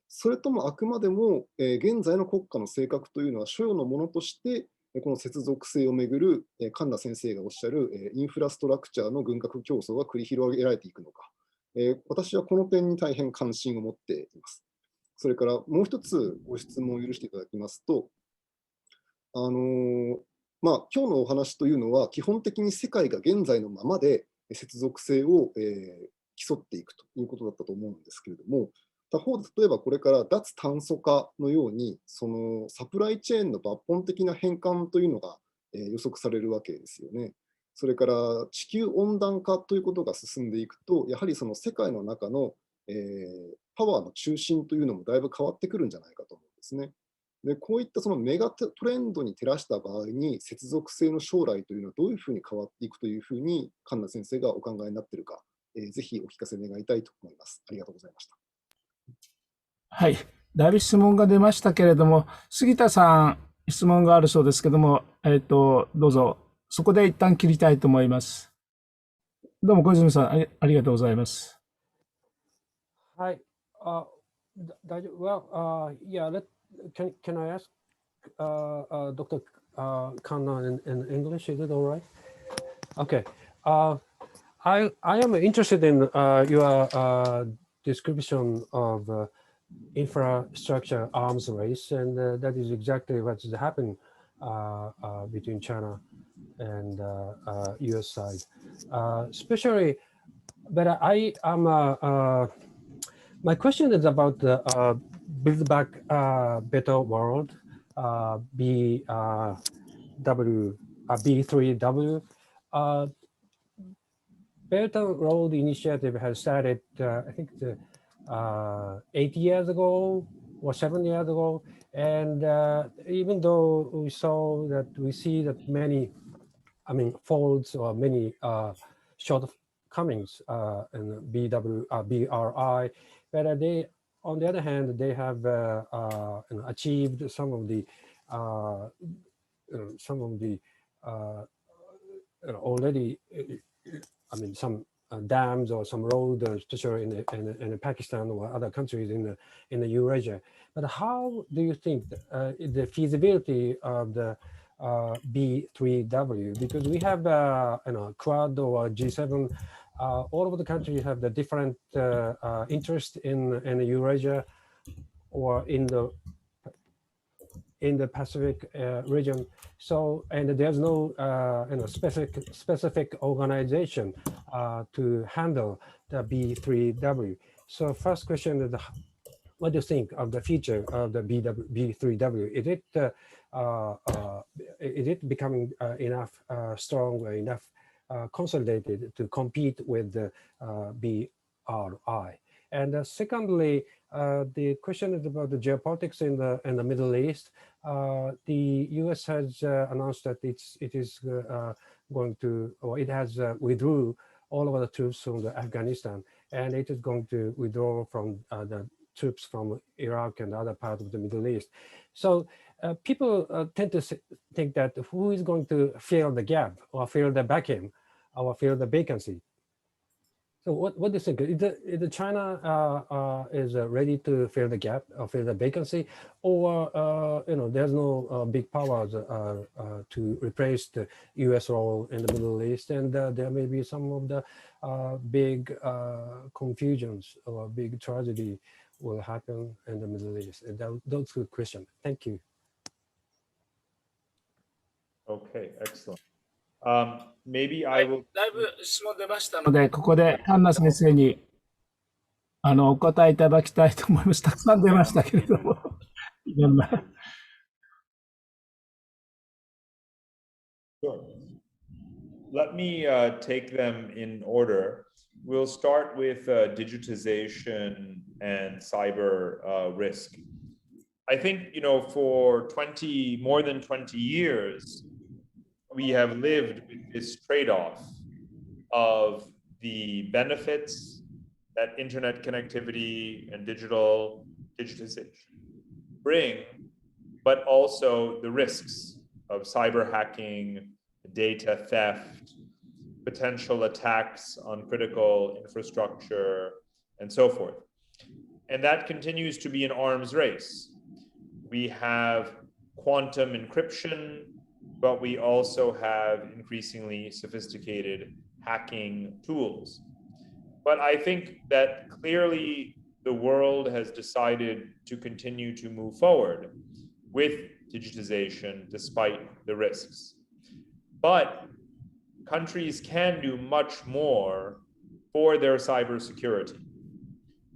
Speaker 6: それともあくまでも、現在の国家の性格というのは所与のものとして、この接続性をめぐる、神田先生がおっしゃる、インフラストラクチャーの軍拡競争が繰り広げられていくのか。私はこの点に大変関心を持っています。それからもう一つご質問を許していただきますと、今日のお話というのは基本的に世界が現在のままで接続性を、競っていくということだったと思うんですけれども、他方で例えばこれから脱炭素化のようにそのサプライチェーンの抜本的な変換というのが、予測されるわけですよね。それから地球温暖化ということが進んでいくと、やはりその世界の中の、パワーの中心というのもだいぶ変わってくるんじゃないかと思うんですね。で、こういったそのメガトレンドに照らした場合に、接続性の将来というのはどういうふうに変わっていくというふうに、神田先生がお考えになっているか、ぜひお聞かせ願いたいと思います。ありがとうございました。
Speaker 2: はい、だいぶ質問が出ましたけれども、杉田さん、質問があるそうですけども、どうぞ、そこで一旦切りたいと思います。どうも小泉さん、ありがとうございます。
Speaker 7: はい。大丈夫。Yeah, can I ask Dr. Kanna in English? Is it all right? Okay. I am interested in your description of infrastructure arms race, and that is exactly what's happening between China and US side, especially. But I am my question is about the Build Back Better World, B3W. Better World Initiative has started, I think, 8 years ago or 7 years ago. And even though we see that many, faults or many shortcomings in BRI, but they, on the other hand, they have achieved some of the already, some dams or some roads, especially in Pakistan or other countries in the Eurasia. But how do you think the feasibility of the B3W? Because we have Quad or G7. All of the countries have the different interest in the Eurasia or in the Pacific region. So, and there's no specific organization to handle the B3W. So first question is, what do you think of the future of the B3W? Is it becoming enough strong or enough consolidated to compete with the BRI? And secondly, the question is about the geopolitics in the Middle East. The U.S. has announced that it is going to, or it has withdrew all of the troops from Afghanistan, and it is going to withdraw from the troops from Iraq and other parts of the Middle East. So people tend to think that who is going to fill the gap or fill the vacuum or fill the vacancy? So what do you think? Is China is ready to fill the gap or fill the vacancy, or there's no big powers to replace the U.S. role in the Middle East, and there may be some of the big confusions or big tragedy will happen in the Middle East? And those two questions. Thank you.
Speaker 3: Okay, excellent. Maybe I will.
Speaker 2: だいぶ質問出ましたので、ここでカンナ先生にお答えいただきたいと思います。たくさん出ましたけれども、いろんな。
Speaker 3: Sure. Let me take them in order. We'll start with digitization and cyber risk. I think, for more than 20 years, we have lived with this trade-off of the benefits that internet connectivity and digitization bring, but also the risks of cyber hacking, data theft, potential attacks on critical infrastructure, and so forth. And that continues to be an arms race. We have quantum encryption, but we also have increasingly sophisticated hacking tools. But I think that clearly the world has decided to continue to move forward with digitization despite the risks. But countries can do much more for their cybersecurity.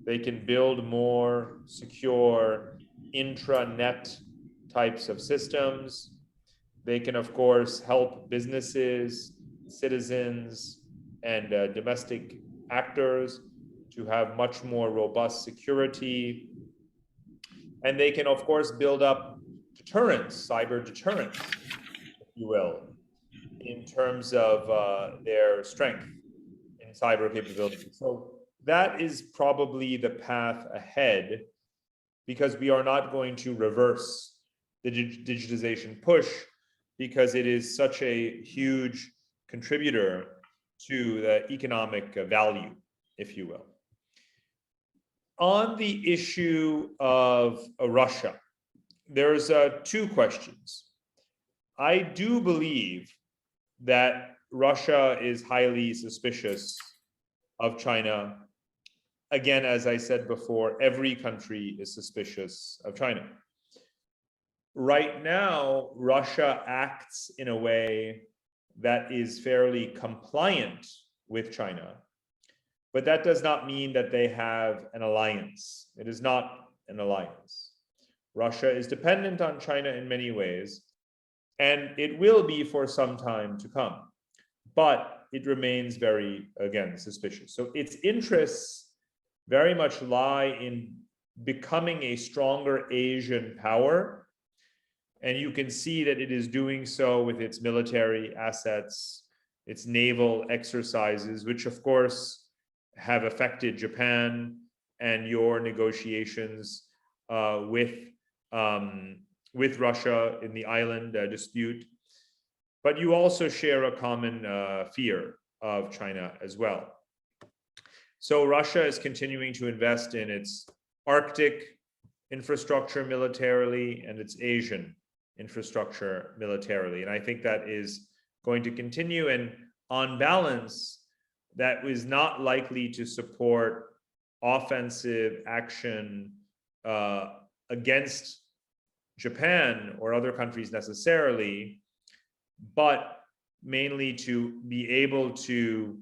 Speaker 3: They can build more secure intranet types of systems. They can, of course, help businesses, citizens, and domestic actors to have much more robust security. And they can, of course, build up deterrence, cyber deterrence, if you will, in terms of their strength in cyber capability. So that is probably the path ahead, because we are not going to reverse the digitization push, because it is such a huge contributor to the economic value, if you will. On the issue of Russia, there's two questions. I do believe that Russia is highly suspicious of China. Again, as I said before, every country is suspicious of China. Right now, Russia acts in a way that is fairly compliant with China, but that does not mean that they have an alliance. It is not an alliance. Russia is dependent on China in many ways, and it will be for some time to come, but it remains very, again, suspicious. So its interests very much lie in becoming a stronger Asian power, and you can see that it is doing so with its military assets, its naval exercises, which of course have affected Japan and your negotiations with Russia in the island dispute. But you also share a common fear of China as well. So Russia is continuing to invest in its Arctic infrastructure militarily and its Asian infrastructure militarily. And I think that is going to continue. And on balance, that is not likely to support offensive action against Japan or other countries necessarily, but mainly to be able to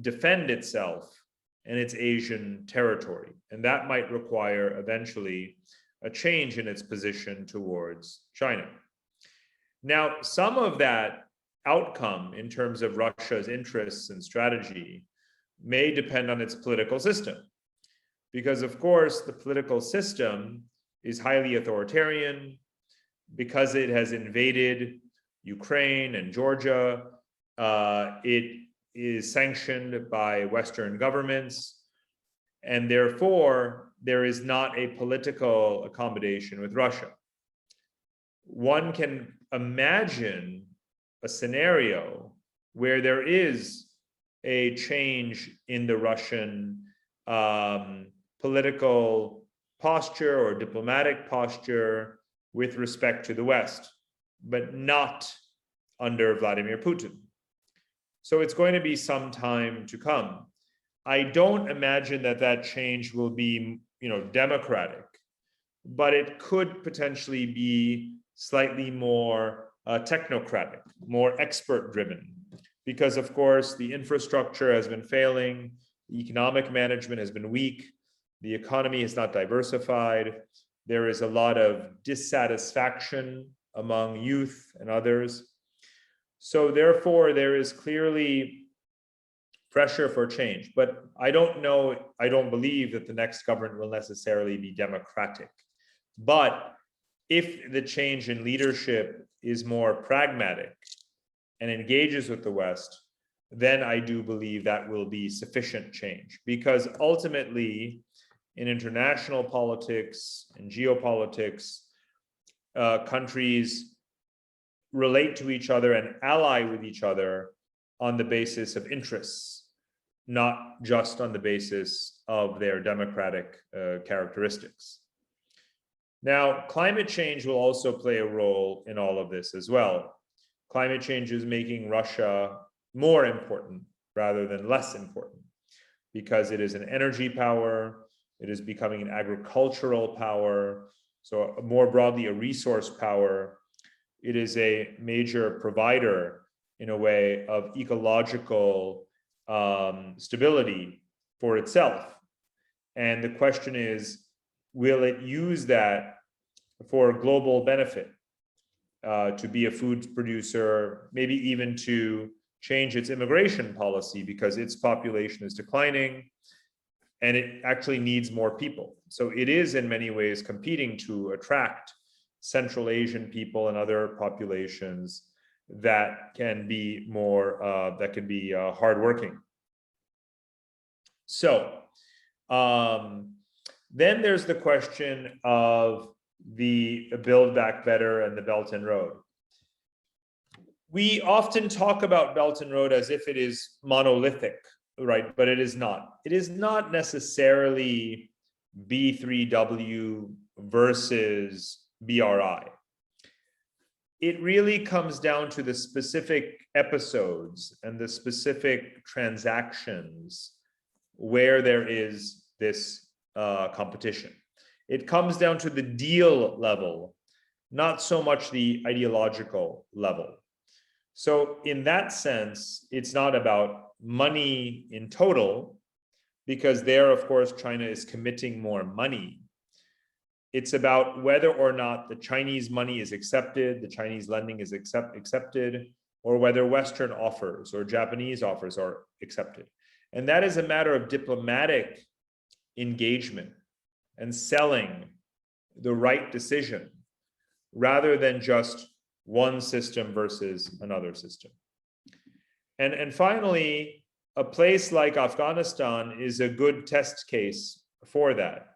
Speaker 3: defend itself and its Asian territory. And that might require eventually a change in its position towards China. Now, some of that outcome in terms of Russia's interests and strategy may depend on its political system, because of course the political system is highly authoritarian because it has invaded Ukraine and Georgia. It is sanctioned by Western governments, and therefore there is not a political accommodation with Russia. One can imagine a scenario where there is a change in the Russian political posture or diplomatic posture with respect to the West, but not under Vladimir Putin. So it's going to be some time to come. I don't imagine that that change will be, democratic, but it could potentially be slightly more technocratic, more expert-driven, because of course the infrastructure has been failing, the economic management has been weak, the economy is not diversified, there is a lot of dissatisfaction among youth and others. So therefore, there is clearly pressure for change, but I don't believe that the next government will necessarily be democratic. But if the change in leadership is more pragmatic and engages with the West, then I do believe that will be sufficient change, because ultimately in international politics and geopolitics, countries relate to each other and ally with each other on the basis of interests, not just on the basis of their democratic characteristics. Now, climate change will also play a role in all of this as well. Climate change is making Russia more important rather than less important, because it is an energy power, it is becoming an agricultural power, so more broadly a resource power. It is a major provider, in a way, of ecological stability for itself. And the question is, will it use that for global benefit, to be a food producer, maybe even to change its immigration policy because its population is declining and it actually needs more people. So it is in many ways competing to attract Central Asian people and other populations that can be more, hardworking. So then there's the question of the Build Back Better and the Belt and Road. We often talk about Belt and Road as if it is monolithic, right? But it is not. It is not necessarily B3W versus BRI. It really comes down to the specific episodes and the specific transactions where there is this competition. It comes down to the deal level, not so much the ideological level. So in that sense, it's not about money in total, because there, of course, China is committing more money. It's about whether or not the Chinese money is accepted, the Chinese lending is accepted, or whether Western offers or Japanese offers are accepted. And that is a matter of diplomatic engagement and selling the right decision, rather than just one system versus another system. And finally, a place like Afghanistan is a good test case for that.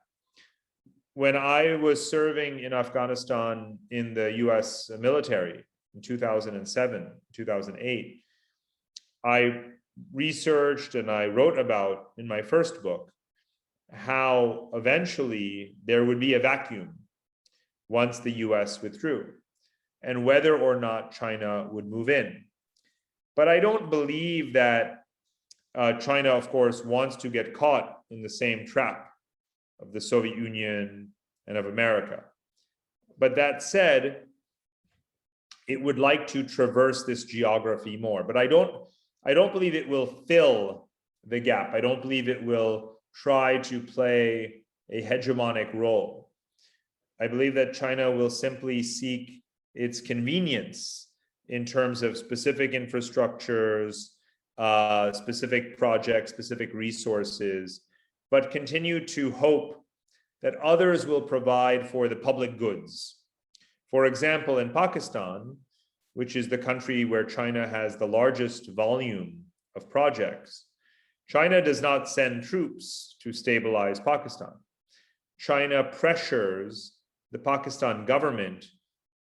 Speaker 3: When I was serving in Afghanistan in the US military in 2007, 2008, I researched and I wrote about in my first book how eventually there would be a vacuum once the US withdrew, and whether or not China would move in. But I don't believe that China, of course, wants to get caught in the same trap of the Soviet Union and of America. But that said, it would like to traverse this geography more. But I don't believe it will fill the gap. I don't believe it will try to play a hegemonic role. I believe that China will simply seek its convenience in terms of specific infrastructures, specific projects, specific resources, but continue to hope that others will provide for the public goods. For example, in Pakistan, which is the country where China has the largest volume of projects, China does not send troops to stabilize Pakistan. China pressures the Pakistan government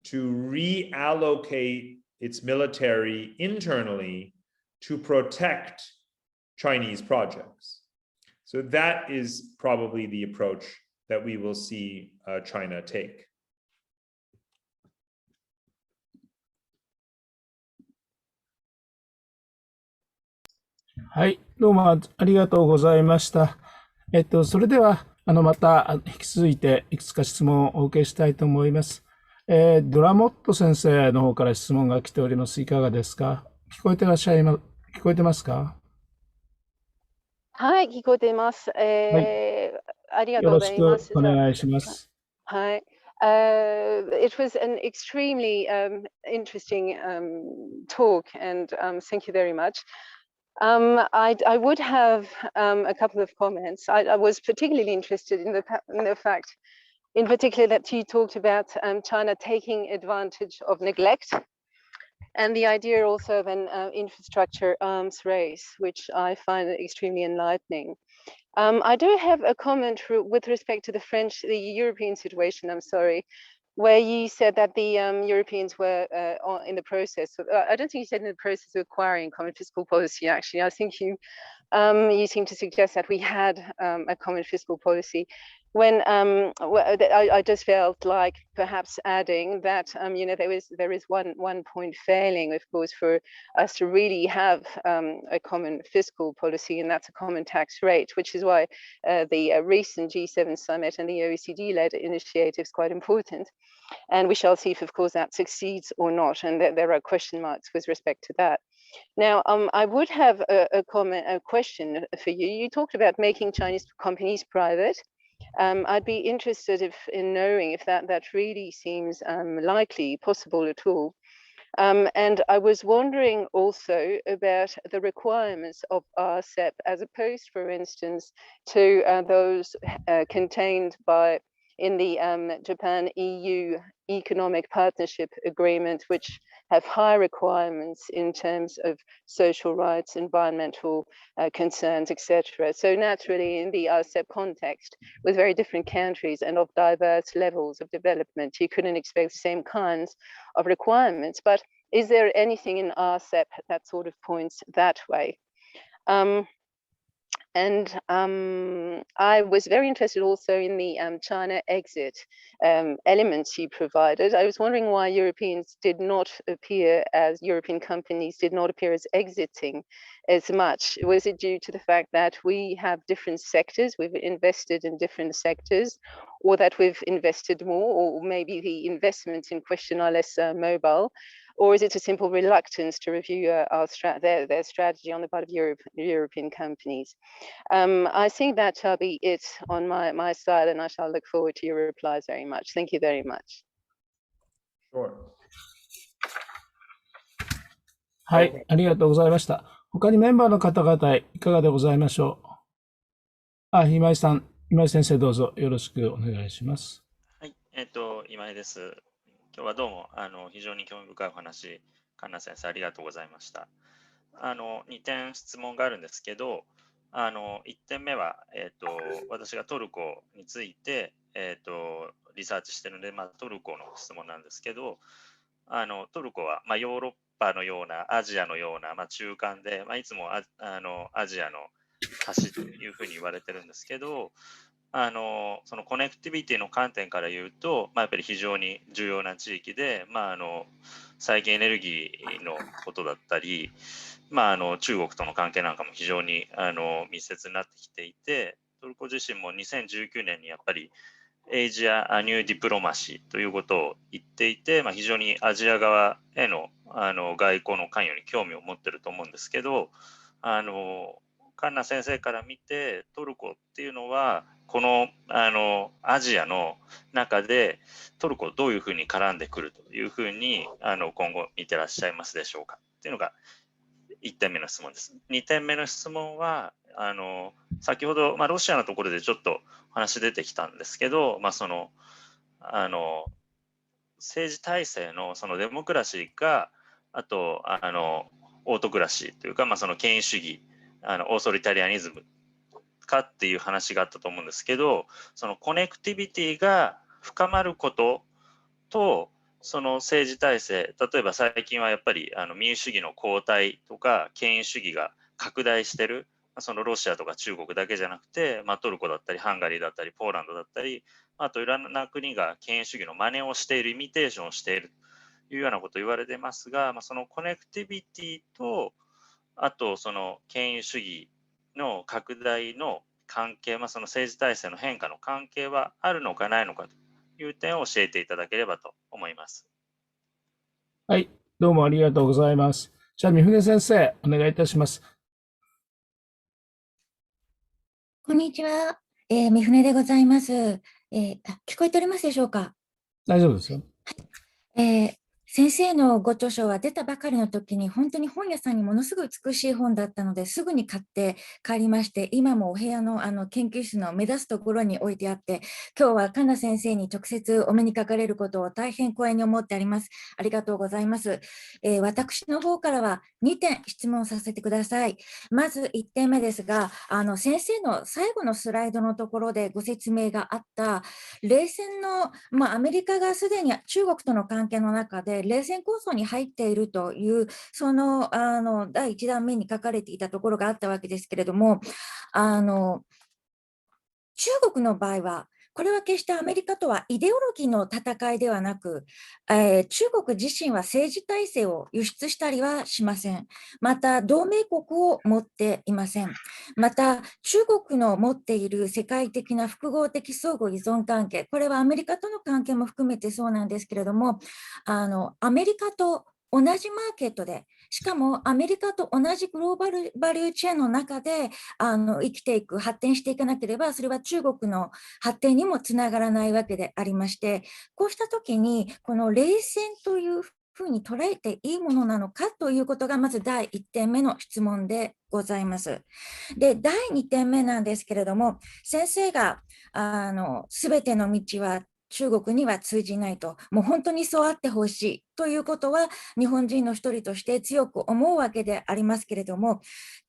Speaker 3: to reallocate its military internally to protect Chinese projects. So that is probably the approach that we will see China take.
Speaker 2: はい、どうもありがとうございました。それでは、また引き続いていくつか質問をお受けしたいと思います。ドラモット先生の方から質問が来ております。いかがですか？聞こえてますか？
Speaker 8: はい、聞こえています。ありがとうございます。
Speaker 2: よろしくお願いします。
Speaker 8: はい。It was an extremely interesting talk, and thank you very much. I would have a couple of comments. I was particularly interested in the fact, in particular, that you talked about China taking advantage of neglect, and the idea also of an infrastructure arms race, which I find extremely enlightening. I do have a comment with respect to the European situation, I'm sorry, where you said that the Europeans were in the process of, I don't think you said in the process of acquiring common fiscal policy, actually. I think you seem to suggest that we had a common fiscal policy. When I just felt like perhaps adding that there is one point failing, of course, for us to really have a common fiscal policy, and that's a common tax rate, which is why the recent G7 summit and the OECD-led initiative is quite important. And we shall see if, of course, that succeeds or not, and there are question marks with respect to that. Now, I would have a question for you. You talked about making Chinese companies private. I'd be interested in knowing if that really seems likely, possible at all. And I was wondering also about the requirements of RCEP as opposed, for instance, to those contained in the Japan-EU Economic Partnership Agreement, which have high requirements in terms of social rights, environmental concerns, etc. So naturally, in the RCEP context, with very different countries and of diverse levels of development, you couldn't expect the same kinds of requirements. But is there anything in RCEP that sort of points that way? And I was very interested also in the China exit elements you provided. I was wondering why European companies did not appear as exiting as much. Was it due to the fact that we have different sectors, we've invested in different sectors, or that we've invested more, or maybe the investments in question are less mobile? or is it a simple reluctance to review their strategy on the part of European companies? I think that shall be it on my side, and I shall look forward to your replies very much. Thank you very much.
Speaker 3: Sure.
Speaker 2: はい、ありがとうございました。他にメンバーの方々、いかがでございましょう。今井さん、今井先生、どうぞよろしくお願いします。
Speaker 9: はい、今井です。今日はどうも非常に興味深いお話、カンナ先生ありがとうございました。2点質問があるんですけど、1点目は、私がトルコについて、リサーチしているので、トルコの質問なんですけど、トルコは、ヨーロッパのような、アジアのような、中間で、いつもアジアの端というふうに言われてるんですけど、そのコネクティビティの観点から言うと、やっぱり非常に重要な地域で、再現エネルギーのことだったり、中国との関係なんかも非常に密接になってきていて、トルコ自身も2019年にやっぱりエイジアニューディプロマシーということを言っていて、非常にアジア側への外交の関与に興味を持ってると思うんですけど、カンナ先生から見てトルコっていうのはこのアジアの中でトルコどういうふうに絡んでくるというふうに今後見てらっしゃいますでしょうかっていうのが1点目の質問です。2点目の質問は先ほど、ロシアのところでちょっと話出てきたんですけど、その政治体制のそのデモクラシーか、あとオートクラシーというか、その権威主義、オーソリタリアニズムかっていう話があったと思うんですけど、そのコネクティビティが深まることと、その政治体制、例えば最近はやっぱり民主主義の後退とか権威主義が拡大してる、そのロシアとか中国だけじゃなくて、トルコだったりハンガリーだったりポーランドだったり、あといろんな国が権威主義の真似をしている、イミテーションをしているというようなことを言われてますが、そのコネクティビティとあとその権威主義の拡大の関係、その政治体制の変化の関係はあるのかないのかという点を教えていただければと思います。
Speaker 2: はい、どうもありがとうございます。じゃあ、三船先生、お願いいたします。
Speaker 10: こんにちは、三船でございます。聞こえておりますでしょうか。
Speaker 2: 大丈夫ですよ。
Speaker 10: 先生のご著書は出たばかりの時に本当に本屋さんにものすごい美しい本だったのですぐに買って帰りまして、今もお部屋の研究室の目立つところに置いてあって、今日はカンナ先生に直接お目にかかれることを大変光栄に思ってあります。ありがとうございます。私の方からは2点質問させてください。まず1点目ですが、先生の最後のスライドのところでご説明があった冷戦の、アメリカがすでに中国との関係の中で冷戦構想に入っているという、その第1弾目に書かれていたところがあったわけですけれども、中国の場合は、これは決してアメリカとはイデオロギーの戦いではなく、中国自身は政治体制を輸出したりはしません。また、同盟国を持っていません。また、中国の持っている世界的な複合的相互依存関係、これはアメリカとの関係も含めてそうなんですけれども、アメリカと同じマーケットで、しかもアメリカと同じグローバルバリューチェーンの中で生きていく、発展していかなければ、それは中国の発展にもつながらないわけでありまして、こうしたときに、この冷戦というふうに捉えていいものなのかということが、まず第1点目の質問でございます。で、第2点目なんですけれども、先生がすべての道は中国には通じないと、もう本当にそうあってほしいということは日本人の一人として強く思うわけでありますけれども、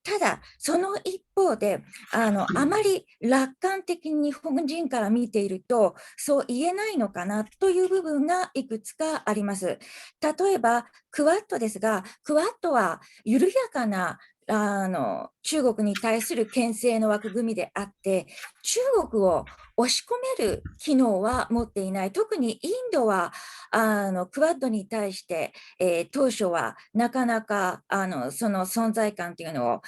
Speaker 10: ただその一方であまり楽観的に日本人から見ているとそう言えないのかなという部分がいくつかあります。例えばクワッドですが、クワッドは緩やかな中国に対する牽制の枠組みであって、中国を押し込める機能は持っていない。特にインドはクワッドに対して、当初はなかなかその存在感というのを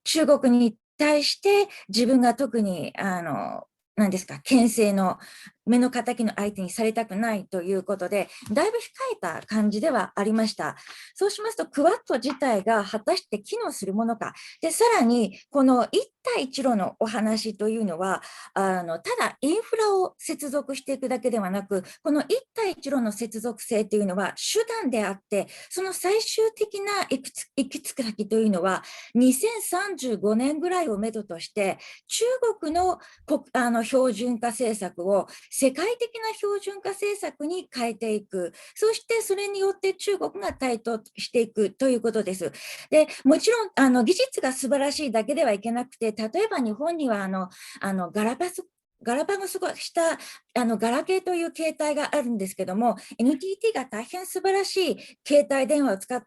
Speaker 10: 中国に対して自分が特に何ですか、牽制の目の敵の相手にされたくないということで、だいぶ控えた感じではありました。そうしますと、クワッド自体が果たして機能するものか。で、さらに、この一帯一路のお話というのは、ただインフラを接続していくだけではなく、この一帯一路の接続性というのは手段であって、その最終的な行き着く先というのは、2035年ぐらいをめどとして、中国の標準化政策を世界的な標準化政策に変えていく。そしてそれによって中国が台頭していくということです。で、もちろん技術が素晴らしいだけではいけなくて、例えば日本にはガラパゴスしたガラケーという携帯があるんですけども、NTT が大変素晴らしい携帯電話を作っ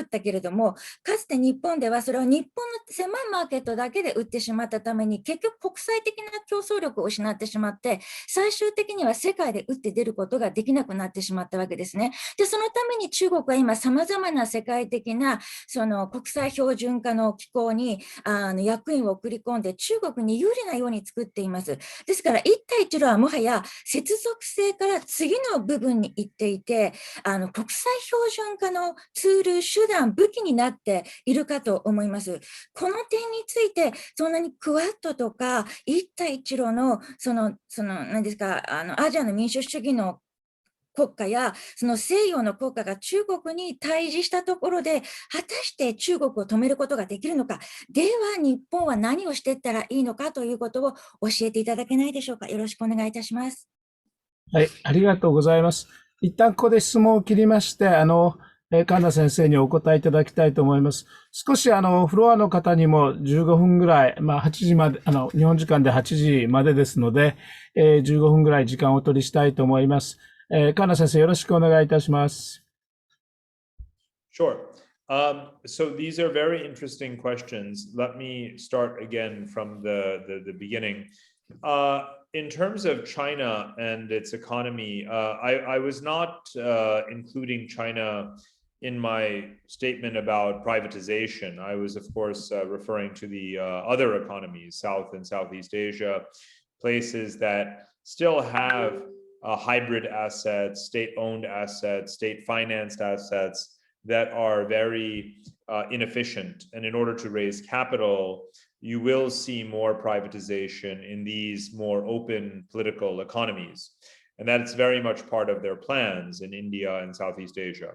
Speaker 10: たけれども、かつて日本ではそれを日本の狭いマーケットだけで売ってしまったために、結局国際的な競争力を失ってしまって、最終的には世界で打って出ることができなくなってしまったわけですね。で、そのために中国は今、さまざまな世界的なその国際標準化の機構に役員を送り込んで、中国に有利なように作っています。ですから、一帯一路はもはや接続性から次の部分に行っていて、国際標準化のツール、手段、武器になっているかと思います。この点について、そんなにクワッドとか一帯一路の何ですか、アジアの民主主義の国家やその西洋の国家が中国に対峙したところで、果たして中国を止めることができるのか、では日本は何をしていったらいいのかということを教えていただけないでしょうか。よろしくお願いいたします。
Speaker 2: はい、ありがとうございます。一旦ここで質問を切りまして、カンナ先生にお答えいただきたいと思います。少しフロアの方にも15分ぐらい、8時まで、日本時間で8時までですので、15分ぐらい時間をお取りしたいと思います。カンナ先生、よろしくお願いいたします。
Speaker 3: Sure. So these are very interesting questions. Let me start again from the beginning. In terms of China and its economy, I was not including China in my statement about privatization. I was, of course, referring to the other economies, South and Southeast Asia, places that still have hybrid assets, state-owned assets, state-financed assets that are very inefficient. And in order to raise capital, you will see more privatization in these more open political economies. And that's very much part of their plans in India and Southeast Asia.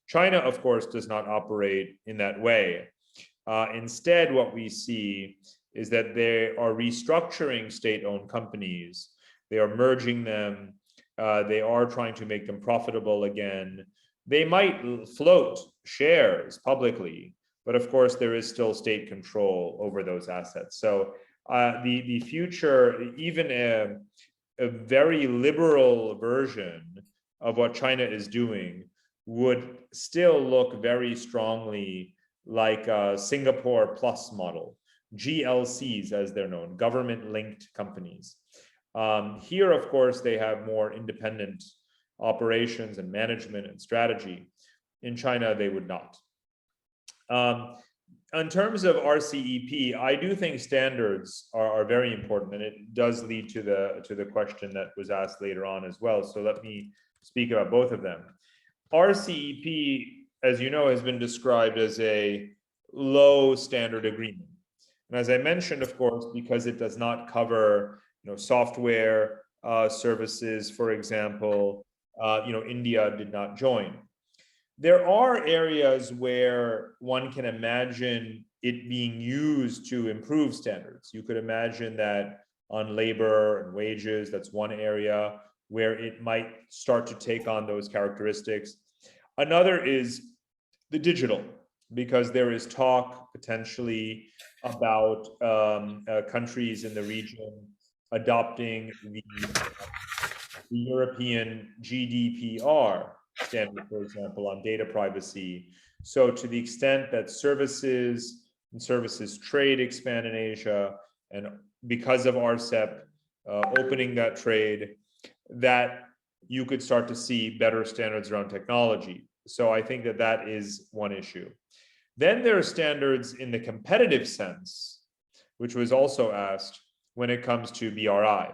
Speaker 3: China, of course, does not operate in that way. Instead, what we see is that they are restructuring state-owned companies. They are merging them. They are trying to make them profitable again. They might float shares publicly, but of course there is still state control over those assets. So the future, even a very liberal version of what China is doing would still look very strongly like a Singapore Plus model, GLCs as they're known, government-linked companies. Here, of course, they have more independent operations and management and strategy. In China, they would not. In terms of RCEP, I do think standards are very important, and it does lead to the question that was asked later on as well. So let me speak about both of them. RCEP, as you know, has been described as a low standard agreement. And as I mentioned, of course, because it does not cover software services, for example, India did not join. There are areas where one can imagine it being used to improve standards. You could imagine that on labor and wages, that's one area where it might start to take on those characteristics. Another is the digital, because there is talk potentially about countries in the region adopting the European GDPR standard, for example, on data privacy. So to the extent that services and services trade expand in Asia, and because of RCEP opening that trade, that you could start to see better standards around technology. So I think that is one issue. Then there are standards in the competitive sense, which was also asked when it comes to BRI.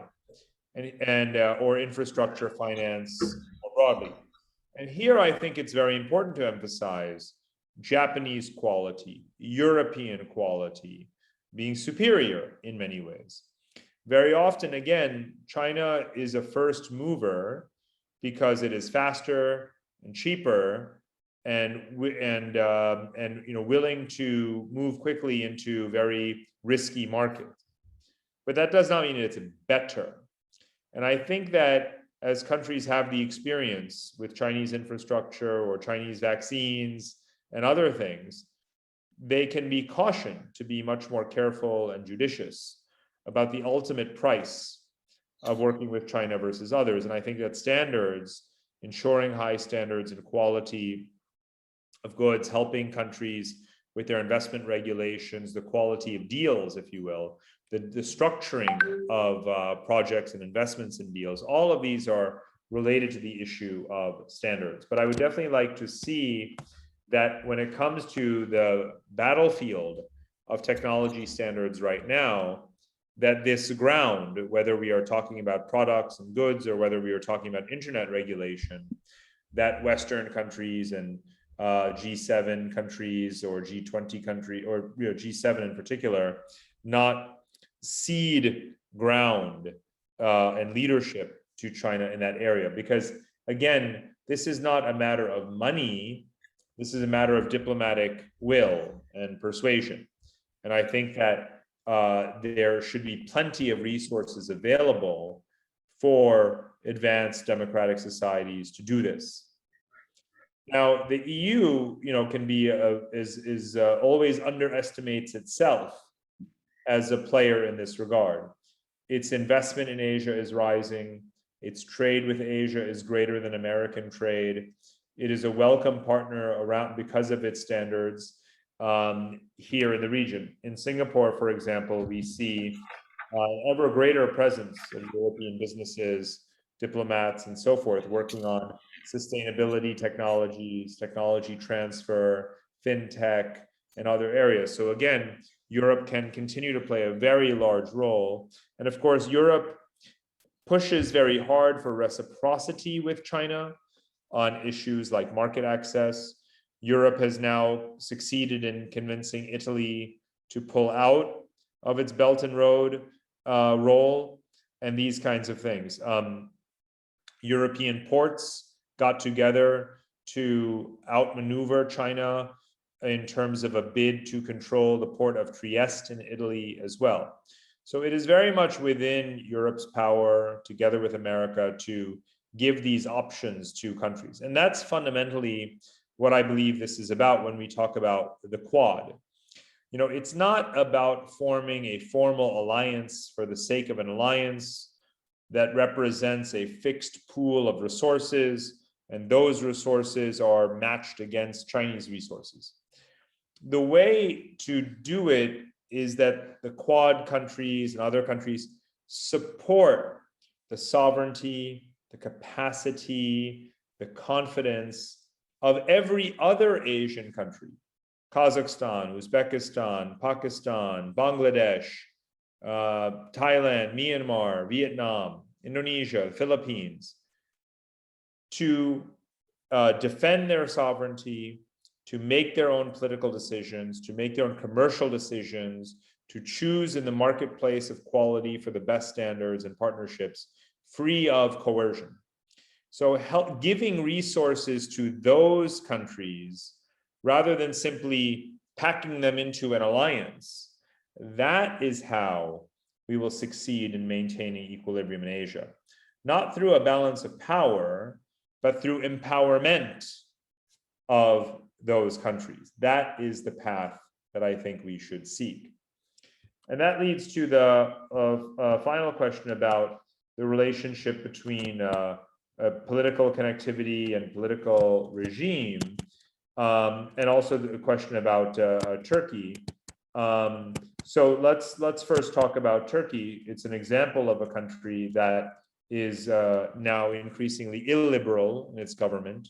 Speaker 3: or infrastructure finance more broadly. And here I think it's very important to emphasize Japanese quality, European quality being superior in many ways. Very often, again, China is a first mover because it is faster and cheaper and willing to move quickly into very risky markets. But that does not mean it's better. And I think that as countries have the experience with Chinese infrastructure or Chinese vaccines and other things, they can be cautioned to be much more careful and judicious about the ultimate price of working with China versus others. And I think that standards, ensuring high standards and quality of goods, helping countries with their investment regulations, the quality of deals, if you will, the structuring of projects and investments in deals, all of these are related to the issue of standards. But I would definitely like to see that when it comes to the battlefield of technology standards right now, that this ground, whether we are talking about products and goods or whether we are talking about internet regulation, that Western countries and G7 countries or G20 country or G7 in particular, not cede ground and leadership to China in that area. Because again, this is not a matter of money, this is a matter of diplomatic will and persuasion. And I think that there should be plenty of resources available for advanced democratic societies to do this. Now, the EU, can be always underestimates itself as a player in this regard. Its investment in Asia is rising. Its trade with Asia is greater than American trade. It is a welcome partner around because of its standards here in the region. In Singapore, for example, we see ever greater presence of European businesses, diplomats, and so forth, working on sustainability technologies, technology transfer, fintech, and other areas. So again, Europe can continue to play a very large role. And of course, Europe pushes very hard for reciprocity with China on issues like market access. Europe has now succeeded in convincing Italy to pull out of its Belt and Road role and these kinds of things. European ports got together to outmaneuver China in terms of a bid to control the port of Trieste in Italy as well. So it is very much within Europe's power, together with America, to give these options to countries. And that's fundamentally what I believe this is about when we talk about the Quad. It's not about forming a formal alliance for the sake of an alliance that represents a fixed pool of resources, and those resources are matched against Chinese resources. The way to do it is that the Quad countries and other countries support the sovereignty, the capacity, the confidence of every other Asian country: Kazakhstan, Uzbekistan, Pakistan, Bangladesh, Thailand, Myanmar, Vietnam, Indonesia, Philippines, to defend their sovereignty, to make their own political decisions, to make their own commercial decisions, to choose in the marketplace of quality for the best standards and partnerships, free of coercion. So giving resources to those countries, rather than simply packing them into an alliance, that is how we will succeed in maintaining equilibrium in Asia. Not through a balance of power, but through empowerment of those countries. That is the path that I think we should seek. And that leads to the final question about the relationship between political connectivity and political regime, and also the question about Turkey. So let's first talk about Turkey. It's an example of a country that is now increasingly illiberal in its government,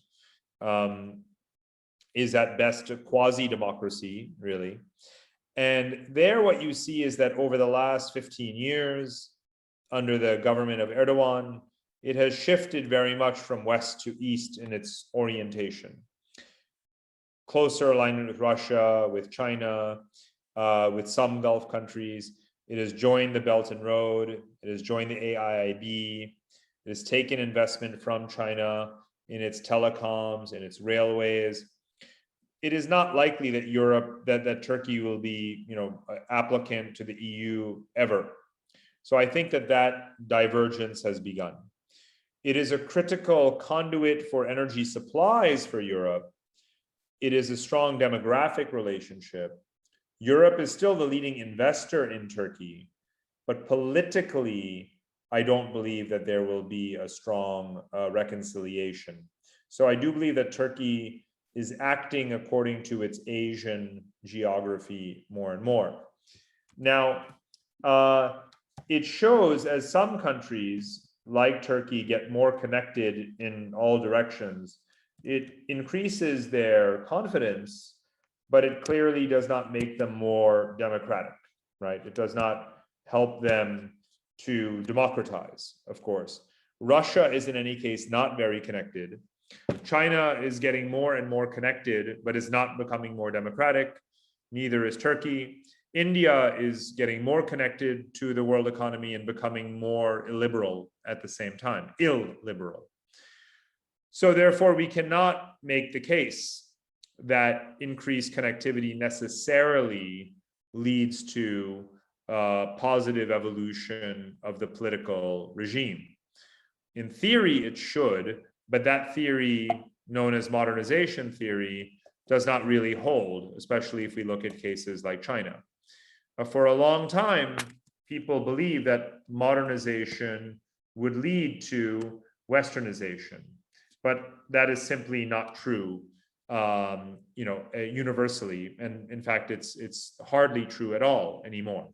Speaker 3: is at best a quasi-democracy, really. And there what you see is that over the last 15 years, under the government of Erdogan, it has shifted very much from west to east in its orientation. Closer alignment with Russia, with China, with some Gulf countries. It has joined the Belt and Road. It has joined the AIIB. It has taken investment from China in its telecoms, in its railways. It is not likely that that Turkey will be, an applicant to the EU ever. So I think that divergence has begun. It is a critical conduit for energy supplies for Europe. It is a strong demographic relationship. Europe is still the leading investor in Turkey, but politically, I don't believe that there will be a strong reconciliation. So I do believe that Turkey is acting according to its Asian geography more and more. Now, it shows as some countries like Turkey get more connected in all directions, it increases their confidence, but it clearly does not make them more democratic, right? It does not help them to democratize, of course. Russia is in any case not very connected. China is getting more and more connected, but is not becoming more democratic. Neither is Turkey. India is getting more connected to the world economy and becoming more illiberal at the same time, illiberal. So therefore, we cannot make the case that increased connectivity necessarily leads to positive evolution of the political regime. In theory, it should, but that theory, known as modernization theory, does not really hold, especially if we look at cases like China. For a long time, people believed that modernization would lead to Westernization, but that is simply not true, universally. And in fact, it's hardly true at all anymore.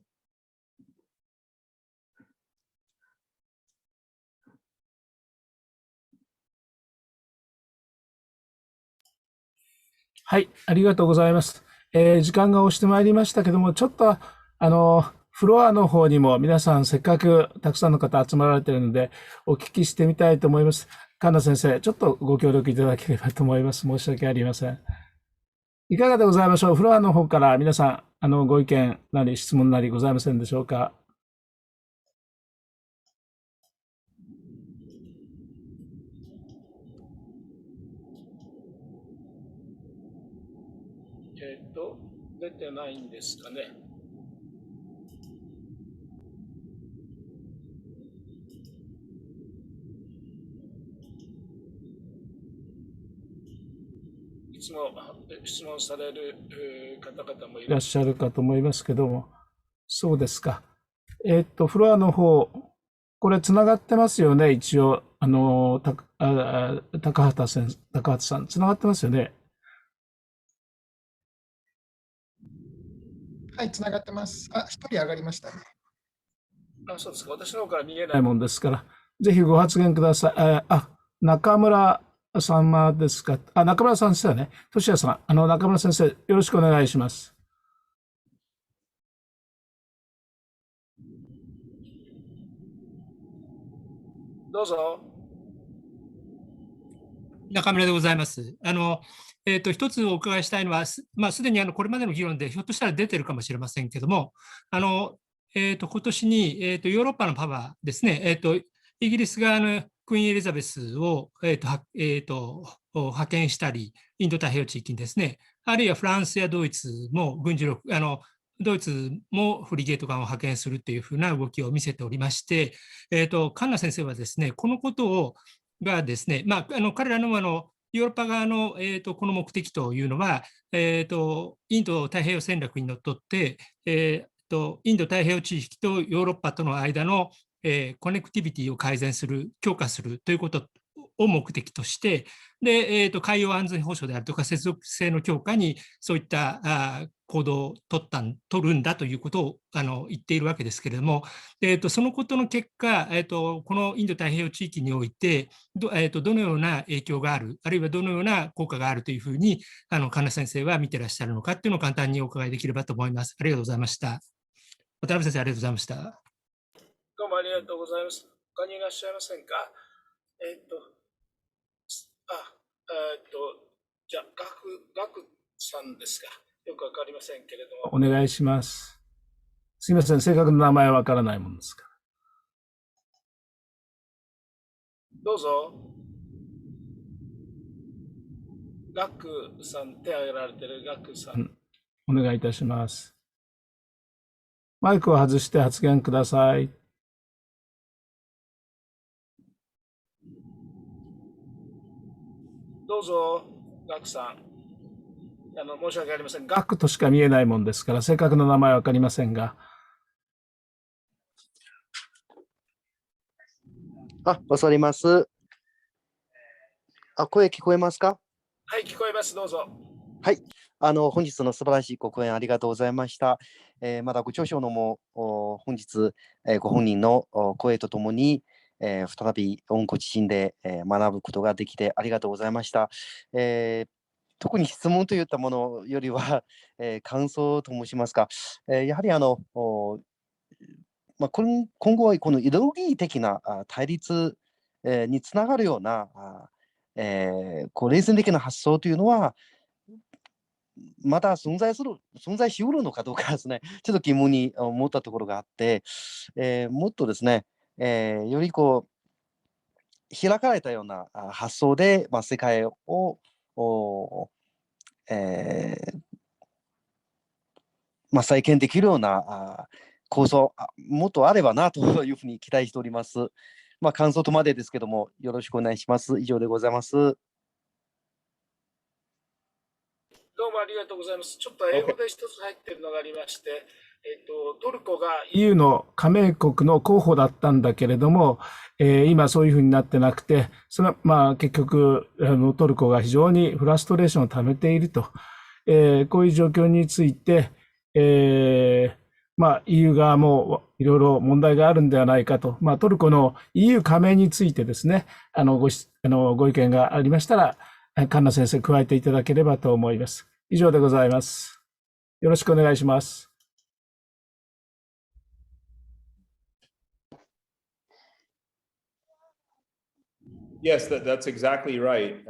Speaker 2: はい、ありがとうございます。時間が押してまいりましたけども、ちょっとフロアの方にも皆さんせっかくたくさんの方集まられているのでお聞きしてみたいと思います。神田先生、ちょっとご協力いただければと思います。申し訳ありません。いかがでございましょう。フロアの方から皆さんご意見なり質問なりございませんでしょうか。出てないんですかね。いつも質問される方々もいらっしゃるかと思いますけども、そうですか。フロアの方、これつながってますよね、一応。高畑さん、つながってますよね。
Speaker 11: はい、つながってます。一人上がりましたね。
Speaker 2: そうですか。私の方から見えないもんですから、ぜひご発言ください。中村様ですか。中村さんですよね。俊也さん、中村先生、よろしくお願いします。どうぞ。
Speaker 12: 中村でございます。一つお伺いしたいのは、すでにこれまでの議論でひょっとしたら出てるかもしれませんけども、今年に、ヨーロッパのパワーですね、イギリスがクイーンエリザベスを、派遣したり、インド太平洋地域にですね、あるいはフランスやドイツも軍事力、ドイツもフリゲート艦を派遣するというふうな動きを見せておりまして、カンナ先生はですね、このことがですね、彼らのヨーロッパ側の、この目的というのは、インド太平洋戦略にのっとって、インド太平洋地域とヨーロッパとの間の、コネクティビティを改善する、強化するということを目的として、で海洋安全保障であるとか接続性の強化にそういった行動を取るんだということを言っているわけですけれども、そのことの結果、このインド太平洋地域においてどのような影響がある、あるいはどのような効果があるというふうに神田先生は見てらっしゃるのかというのを簡単にお伺いできればと思います。ありがとうございました。渡辺先生、ありがとうございました。
Speaker 2: どうもあありがとうございます。他にいらっしゃいませんか？じゃあ、ガクさんですか。よくわかりませんけれども。お願いします。すいません、正確な名前はわからないものですから。どうぞ。ガクさん、手を挙げられているガクさん。お願いいたします。マイクを外して発言ください。どうぞ、ガクさん。申し訳ありません。ガクとしか見えないもんですから、正確な名前はわかりませんが。
Speaker 13: 恐れます。声聞こえますか？
Speaker 2: はい、聞こえます。どうぞ。
Speaker 13: はい。本日の素晴らしいご講演ありがとうございました。まだご著書のも本日、ご本人の声とともに、再び温故知新で、学ぶことができてありがとうございました。特に質問といったものよりは、感想と申しますか、やはり今後はこのイデオロギー的な対立につながるような冷戦的な発想というのはまだ存在しうるのかどうかですね、ちょっと疑問に思ったところがあって、もっとですね、より開かれたような発想で、世界を再建できるような構想もっとあればなというふうに期待しております。感想とまでですけども、よろしくお願いします。以上でございます。
Speaker 2: どうもありがとうございます。ちょっと英語で一つ入っているのがありまして、トルコが EU の加盟国の候補だったんだけれども、今そういうふうになってなくて、それは結局トルコが非常にフラストレーションを溜めていると、こういう状況について、EU 側もいろいろ問題があるんではないかと、トルコの EU 加盟についてですね、ご意見がありましたら、カンナ先生加えていただければと思います。以上でございます。よろしくお願いします。
Speaker 3: Yes, that's exactly right.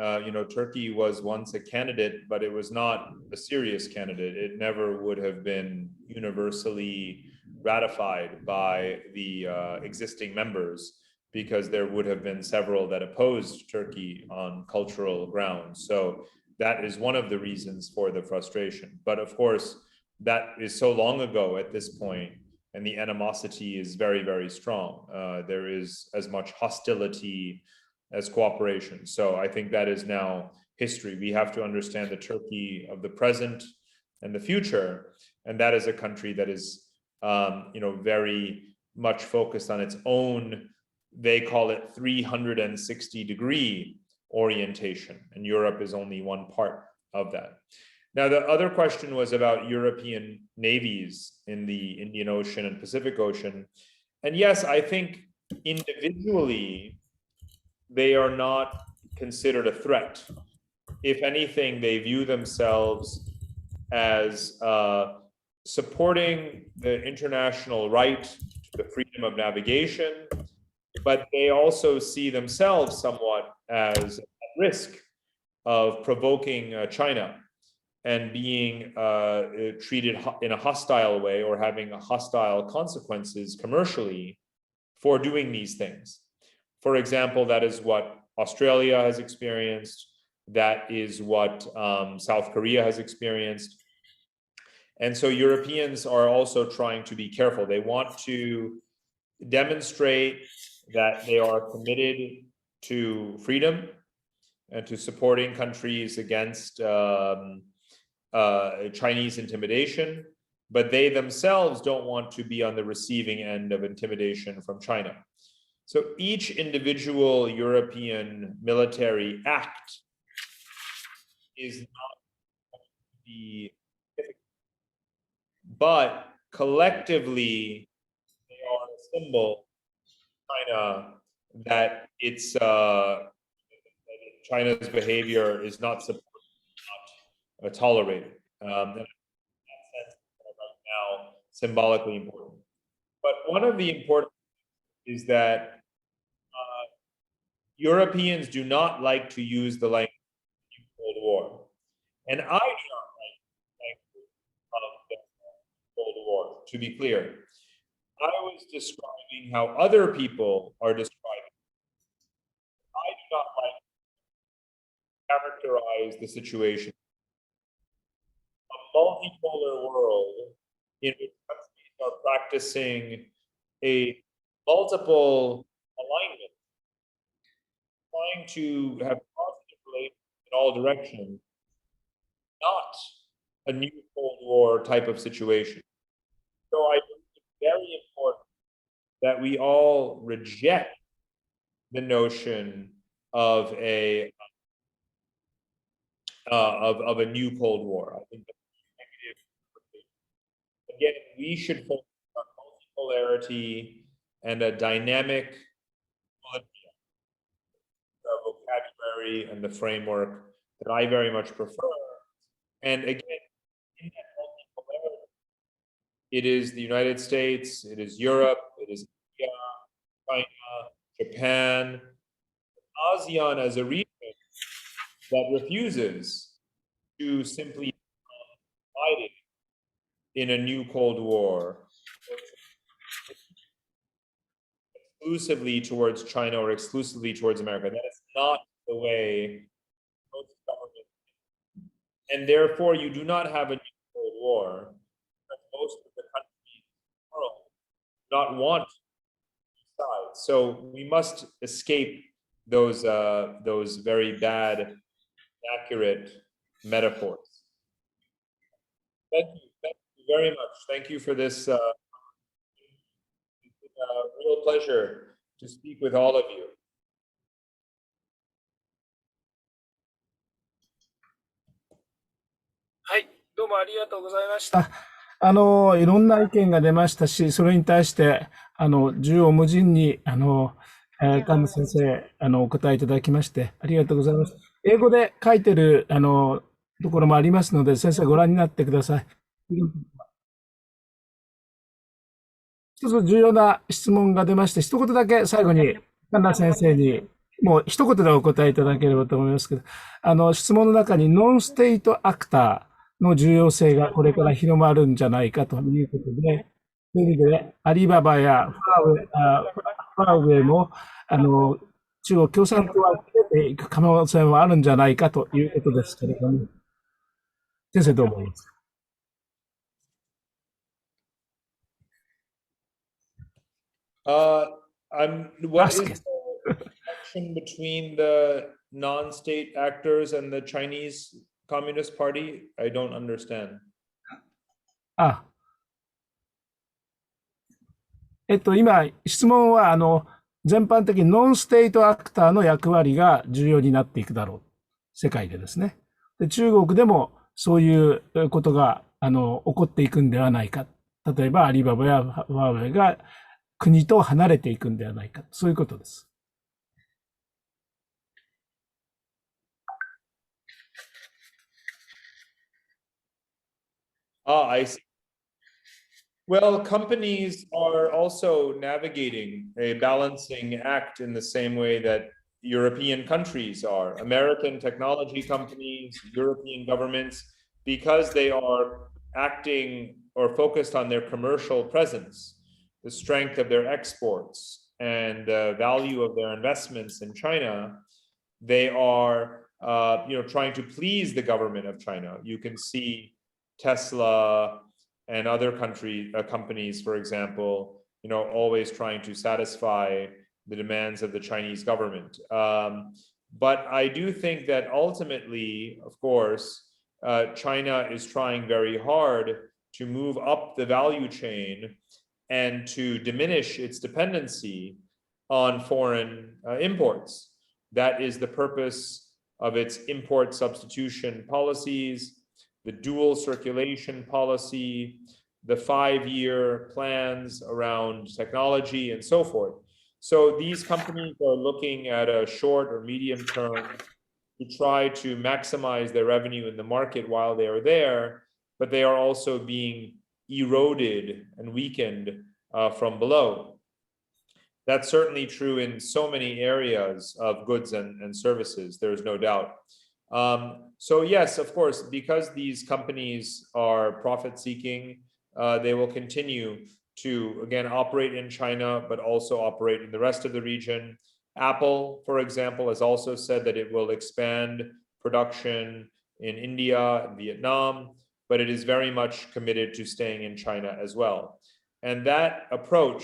Speaker 3: Turkey was once a candidate, but it was not a serious candidate. It never would have been universally ratified by the existing members because there would have been several that opposed Turkey on cultural grounds. So that is one of the reasons for the frustration. But of course, that is so long ago at this point, and the animosity is very, very strong. There is as much hostility as cooperation. So I think that is now history. We have to understand the Turkey of the present and the future. And that is a country that is, very much focused on its own, they call it 360-degree orientation. And Europe is only one part of that. Now, the other question was about European navies in the Indian Ocean and Pacific Ocean. And yes, I think individually, they are not considered a threat. If anything, they view themselves as supporting the international right to the freedom of navigation, but they also see themselves somewhat as at risk of provoking China and being treated in a hostile way or having hostile consequences commercially for doing these things. For example, that is what Australia has experienced. That is what South Korea has experienced. And so Europeans are also trying to be careful. They want to demonstrate that they are committed to freedom and to supporting countries against Chinese intimidation, but they themselves don't want to be on the receiving end of intimidation from China. So each individual European military act is not going to be significant, but collectively they are a symbol of China that it's China's behavior is not supported, not tolerated. In that sense, right now, symbolically important. But one of the important is that Europeans do not like to use the language of Cold War. And I do not like the language of the Cold War, to be clear. I was describing how other people are describing it. I do not like to characterize the situation. A multipolar world in which countries are practicing a multiple alignment, trying to have positive relations in all directions, not a new Cold War type of situation. So I think it's very important that we all reject the notion of a new Cold War. I think that's negative. Again, we should focus on multipolarity and a dynamic vocabulary and the framework that I very much prefer. And again, in that multipolarity, it is the United States, it is Europe, it is India, China, Japan, ASEAN as a region that refuses to simply be divided in a new Cold War, exclusively towards China or exclusively towards America. That is not the way most governments, and therefore you do not have a new Cold War, because most of the countries in the world do not want sides. So we must escape those very bad, inaccurate metaphors. Thank you very much. Thank you for this. It's been a real pleasure to speak with all of you.
Speaker 2: はい、どうもありがとうございました。いろんな意見が出ましたし、それに対して、縦横無尽に、菅野先生、お答えいただきまして、ありがとうございます。英語で書いてる、ところもありますので、先生ご覧になってください。一つ重要な質問が出まして、一言だけ最後に、菅野先生に、もう一言でお答えいただければと思いますけど、質問の中にノンステイトアクターの重要性がこれから広まるんじゃないかということで、そういう意味で、アリババやファーウェイも、中国共産党は出ていく可能性はあるんじゃないかということですけれども、先生どう思いますか
Speaker 3: ？What is the connection between the non-state actors and the Chinese Communist Party? I don't understand.
Speaker 2: 今、質問は、全般的にノンステイトアクターの役割が重要になっていくだろう。世界でですね。で、中国でもそういうことが、起こっていくんではないか。例えば、アリババやファーウェイが国と離れていくんではないか。そういうことです。
Speaker 3: I see. Well, companies are also navigating a balancing act in the same way that European countries are. American technology companies, European governments, because they are acting or focused on their commercial presence, the strength of their exports, and the value of their investments in China, they are trying to please the government of China. You can see Tesla and other companies, for example, always trying to satisfy the demands of the Chinese government. But I do think that ultimately, of course, China is trying very hard to move up the value chain and to diminish its dependency on foreign imports. That is the purpose of its import substitution policies, the dual circulation policy, the 5-year plans around technology, and so forth. So these companies are looking at a short or medium term to try to maximize their revenue in the market while they are there, but they are also being eroded and weakened from below. That's certainly true in so many areas of goods and services, there's no doubt. So yes, of course, because these companies are profit seeking, they will continue to, again, operate in China, but also operate in the rest of the region. Apple, for example, has also said that it will expand production in India and Vietnam, but it is very much committed to staying in China as well. And that approach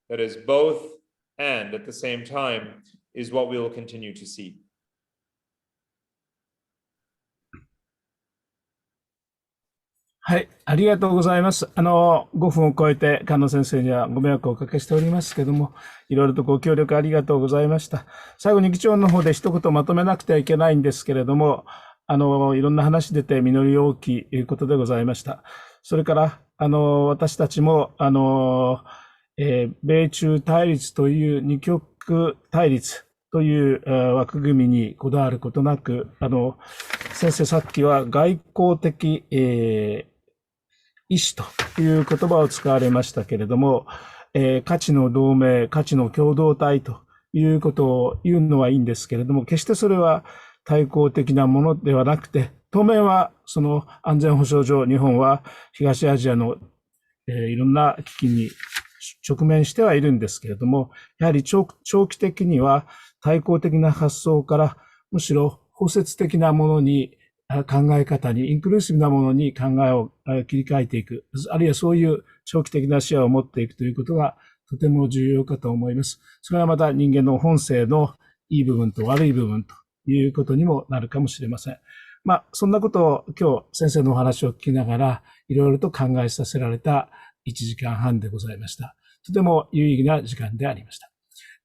Speaker 3: that is both and at the same time is what we will continue to see.
Speaker 2: はい、ありがとうございます。5分を超えて、菅野先生にはご迷惑をおかけしておりますけども、いろいろとご協力ありがとうございました。最後に議長の方で一言まとめなくてはいけないんですけれども、いろんな話出て実り大きいことでございました。それから、私たちも、米中対立という二極対立という枠組みにこだわることなく、先生さっきは外交的、意思という言葉を使われましたけれども、価値の同盟、価値の共同体ということを言うのはいいんですけれども、決してそれは対抗的なものではなくて、当面はその安全保障上、日本は東アジアの、いろんな危機に直面してはいるんですけれども、やはり長期的には対抗的な発想から、むしろ包摂的なものに考え方に、インクルーシブなものに考えを切り替えていく、あるいはそういう長期的な視野を持っていくということがとても重要かと思います。それはまた人間の本性のいい部分と悪い部分ということにもなるかもしれません。そんなことを今日先生のお話を聞きながらいろいろと考えさせられた1時間半でございました。とても有意義な時間でありました。